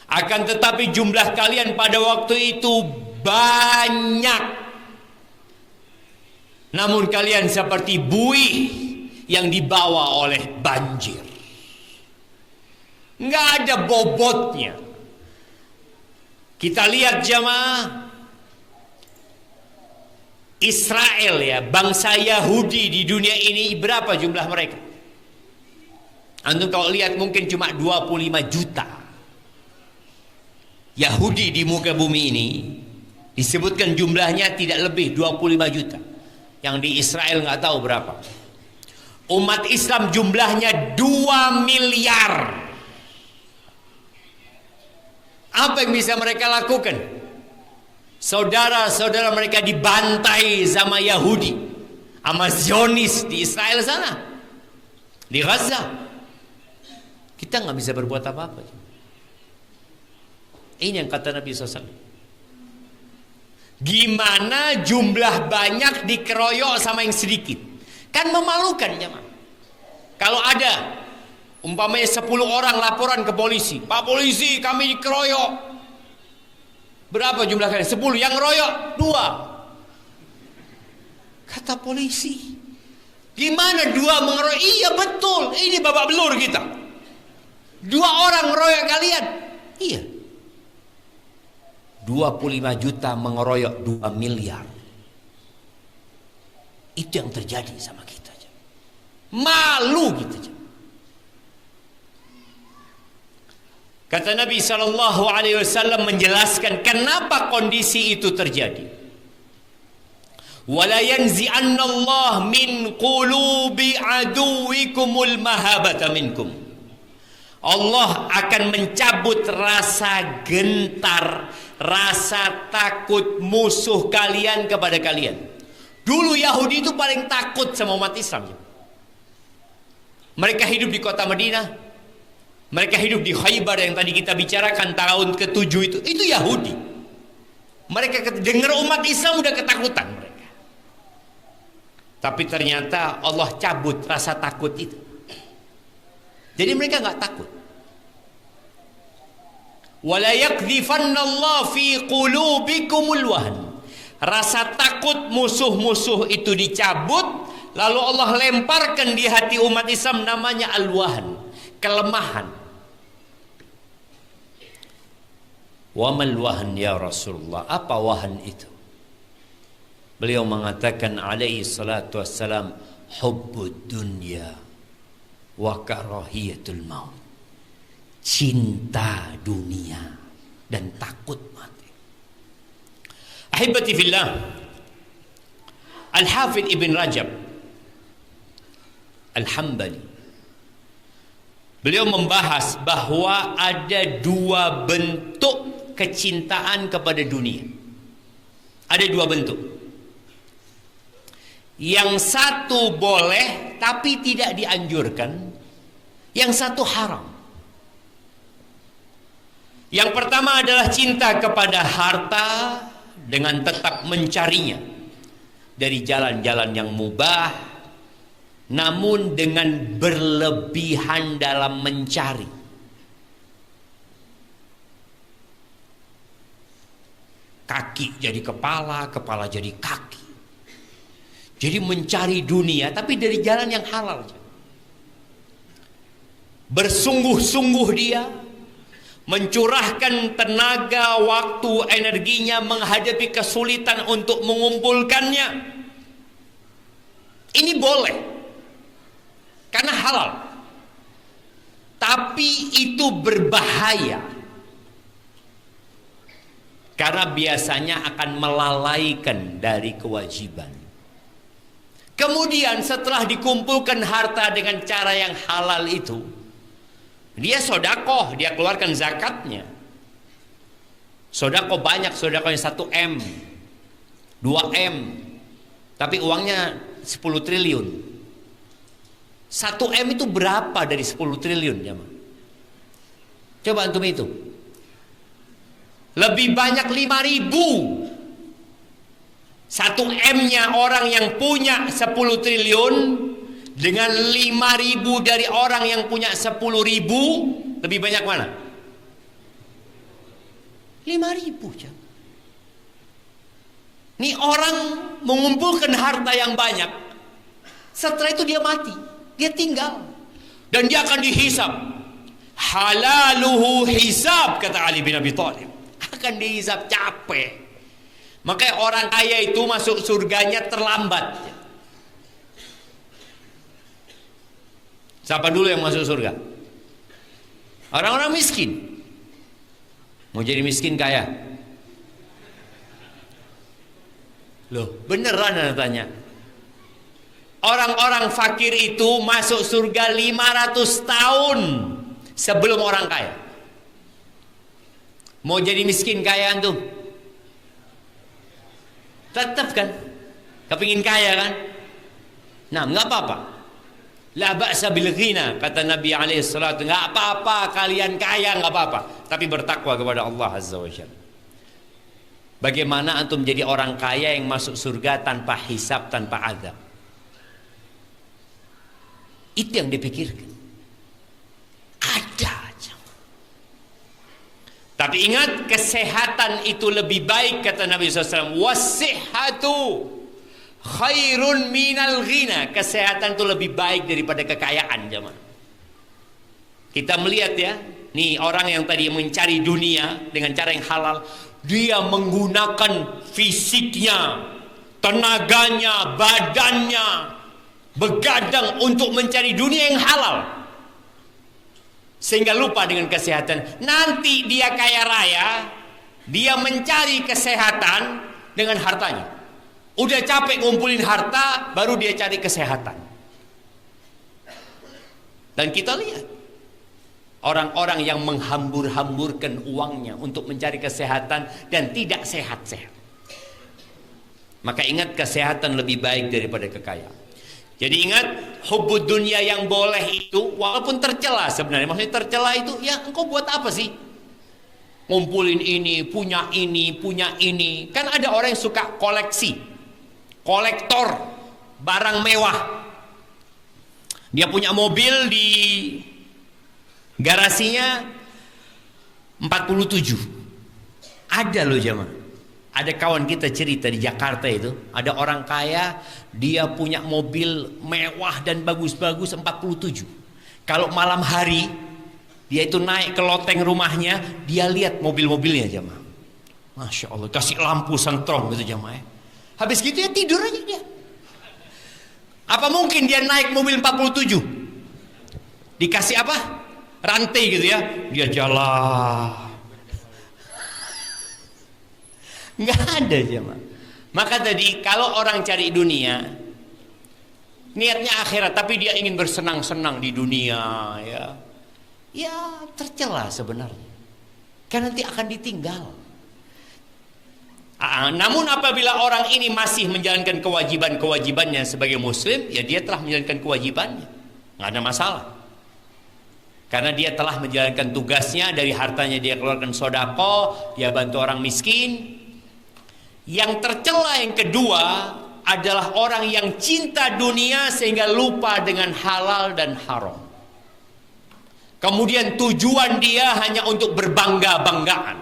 Akan tetapi jumlah kalian pada waktu itu banyak, namun kalian seperti buih yang dibawa oleh banjir, nggak ada bobotnya. Kita lihat jamaah, Israel ya, bangsa Yahudi di dunia ini berapa jumlah mereka? Antum kalau lihat mungkin cuma 25 juta Yahudi di muka bumi ini. Disebutkan jumlahnya tidak lebih 25 juta. Yang di Israel nggak tahu berapa. Umat Islam jumlahnya 2 miliar. Apa yang bisa mereka lakukan? Saudara-saudara mereka dibantai sama Yahudi, sama Zionis di Israel sana, di Gaza. Kita nggak bisa berbuat apa-apa. Ini yang kata Nabi SAW. Gimana jumlah banyak dikeroyok sama yang sedikit? Kan memalukan ya, Man. Kalau ada umpamanya 10 orang laporan ke polisi, Pak polisi kami dikeroyok. Berapa jumlah kalian? 10. Yang ngeroyok 2. Kata polisi, gimana 2 mengeroyok? Iya betul, ini babak belur kita. 2 orang ngeroyok kalian. Iya. 25 juta mengeroyok 2 miliar. Itu yang terjadi sama kita. Malu kita. Kata Nabi SAW menjelaskan kenapa kondisi itu terjadi. Wala yanzi'anna Allah min qulubi aduwikumul mahabata minkum. Allah akan mencabut rasa gentar, rasa takut musuh kalian kepada kalian. Dulu Yahudi itu paling takut sama umat Islam. Mereka hidup di kota Madinah, mereka hidup di Khaybar yang tadi kita bicarakan tahun ke-7 itu Yahudi. Mereka dengar umat Islam udah ketakutan mereka. Tapi ternyata Allah cabut rasa takut itu. Jadi mereka nggak takut. Wala yakdhifanna Allah fi qulubikumul wahn. Rasa takut musuh-musuh itu dicabut, lalu Allah lemparkan di hati umat Islam namanya al-wahn, kelemahan. Wa mal wahn ya Rasulullah? Apa wahn itu? Beliau mengatakan alaihi salatu wassalam, hubbud dunya wa karahiyatul maut. Cinta dunia dan takut mati. Ahibati fillah, Al-Hafidh Ibn Rajab Al-Hambali, beliau membahas bahwa ada 2 bentuk kecintaan kepada dunia. Ada 2 bentuk. Yang satu boleh tapi tidak dianjurkan, yang satu haram. Yang pertama adalah cinta kepada harta dengan tetap mencarinya dari jalan-jalan yang mubah, namun dengan berlebihan dalam mencari. Kaki jadi kepala, kepala jadi kaki. Jadi mencari dunia tapi dari jalan yang halal. Bersungguh-sungguh dia mencurahkan tenaga, waktu, energinya menghadapi kesulitan untuk mengumpulkannya. Ini boleh karena halal. Tapi itu berbahaya karena biasanya akan melalaikan dari kewajiban. Kemudian setelah dikumpulkan harta dengan cara yang halal itu, dia sodakoh, dia keluarkan zakatnya. Sodakoh banyak, sodakohnya 1 M, 2 M, tapi uangnya 10 triliun. 1 M itu berapa dari 10 triliun? Coba antum itu. Lebih banyak 5.000. 1 M-nya orang yang punya 10 triliun dengan 5.000 dari orang yang punya 10.000, lebih banyak mana? 5.000 jam. Ini orang mengumpulkan harta yang banyak. Setelah itu dia mati, dia tinggal, dan dia akan dihisab. Halaluhu hisab, kata Ali bin Abi Thalib. Akan dihisab, capek. Makanya orang kaya itu masuk surganya terlambat. Siapa dulu yang masuk surga? Orang-orang miskin. Mau jadi miskin kaya? Loh, beneran Anda tanya? Orang-orang fakir itu masuk surga 500 tahun sebelum orang kaya. Mau jadi miskin kaya antum? Tetap kan? Kepingin kaya kan? Nah, nggak apa-apa. La ba'sa bil ghina, kata Nabi alaihi salatu. Nggak apa-apa kalian kaya, nggak apa-apa. Tapi bertakwa kepada Allah azza wa jalla. Bagaimana antum jadi orang kaya yang masuk surga tanpa hisab, tanpa azab? Itu yang dipikirkan. Ada aja. Tapi ingat, kesehatan itu lebih baik, kata Nabi SAW. Wasihatu khairun minal ghina. Kesehatan itu lebih baik daripada kekayaan, jemaah. Kita melihat ya, nih orang yang tadi mencari dunia dengan cara yang halal, dia menggunakan fisiknya, tenaganya, badannya, begadang untuk mencari dunia yang halal, sehingga lupa dengan kesehatan. Nanti dia kaya raya, dia mencari kesehatan dengan hartanya. Udah capek ngumpulin harta, baru dia cari kesehatan. Dan kita lihat orang-orang yang menghambur-hamburkan uangnya untuk mencari kesehatan dan tidak sehat-sehat. Maka ingat, kesehatan lebih baik daripada kekayaan. Jadi ingat, hubbud dunia yang boleh itu walaupun tercela sebenarnya. Maksudnya tercela itu, ya engkau buat apa sih? Ngumpulin ini, punya ini, punya ini. Kan ada orang yang suka koleksi, kolektor barang mewah. Dia punya mobil di garasinya 47. Ada loh jemaah. Ada kawan kita cerita di Jakarta itu, ada orang kaya, dia punya mobil mewah dan bagus-bagus 47. Kalau malam hari dia itu naik ke loteng rumahnya, dia lihat mobil-mobilnya jemaah. Masya Allah, kasih lampu sentrom gitu jemaah. Habis gitu ya tidur aja dia. Apa mungkin dia naik mobil 47? Dikasih apa? Rantai gitu ya, dia jalan. Nggak ada jemaah. Maka tadi kalau orang cari dunia, niatnya akhirat, tapi dia ingin bersenang-senang di dunia, ya tercela sebenarnya. Kan nanti akan ditinggal. Namun apabila orang ini masih menjalankan kewajiban-kewajibannya sebagai muslim, ya dia telah menjalankan kewajibannya, nggak ada masalah. Karena dia telah menjalankan tugasnya, dari hartanya dia keluarkan sedekah, dia bantu orang miskin. Yang tercela yang kedua adalah orang yang cinta dunia sehingga lupa dengan halal dan haram. Kemudian tujuan dia hanya untuk berbangga-banggaan.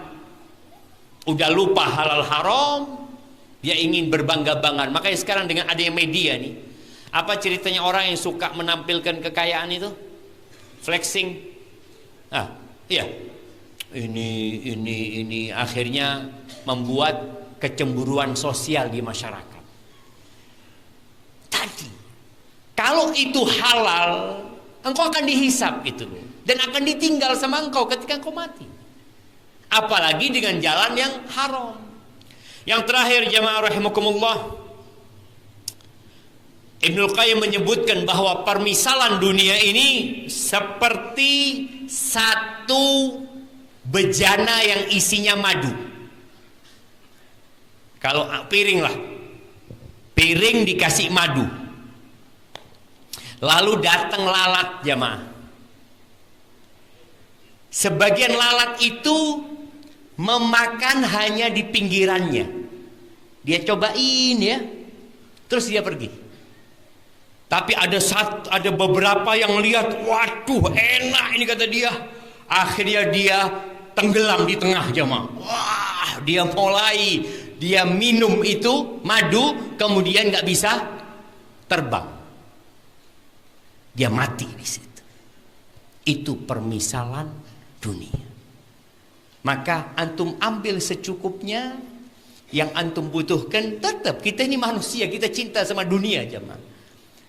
Udah lupa halal haram, dia ingin berbangga-banggaan. Makanya sekarang dengan adanya media nih, apa ceritanya orang yang suka menampilkan kekayaan itu? Flexing. Iya. Ini akhirnya membuat kecemburuan sosial di masyarakat. Tadi, kalau itu halal, engkau akan dihisap gitu loh, dan akan ditinggal sama engkau ketika engkau mati. Apalagi dengan jalan yang haram. Yang terakhir jamaah rahimakumullah, Ibnul Qayyim menyebutkan bahwa permisalan dunia ini seperti satu bejana yang isinya madu. Kalau piring lah, piring dikasih madu, lalu datang lalat jamaah. Sebagian lalat itu memakan hanya di pinggirannya. Dia cobain ya, terus dia pergi. Tapi ada beberapa yang lihat, waduh enak ini kata dia. Akhirnya dia tenggelam di tengah jamaah. Wah, dia minum itu madu, kemudian nggak bisa terbang. Dia mati di situ. Itu permisalan dunia. Maka antum ambil secukupnya. Yang antum butuhkan. Tetap kita ini manusia, kita cinta sama dunia jemaah.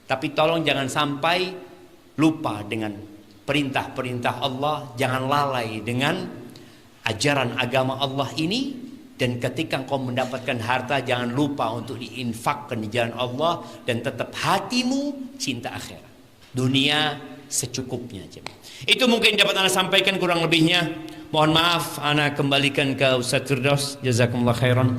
Tapi tolong jangan sampai lupa dengan perintah-perintah Allah. Jangan lalai dengan ajaran agama Allah ini. Dan ketika engkau mendapatkan harta, jangan lupa untuk diinfakkan di jalan Allah. Dan tetap hatimu cinta akhirat. Dunia secukupnya jemaah. Itu mungkin dapat Anda sampaikan, kurang lebihnya mohon maaf, Anda kembalikan ke Ustaz Firdaus. Jazakumullah khairan.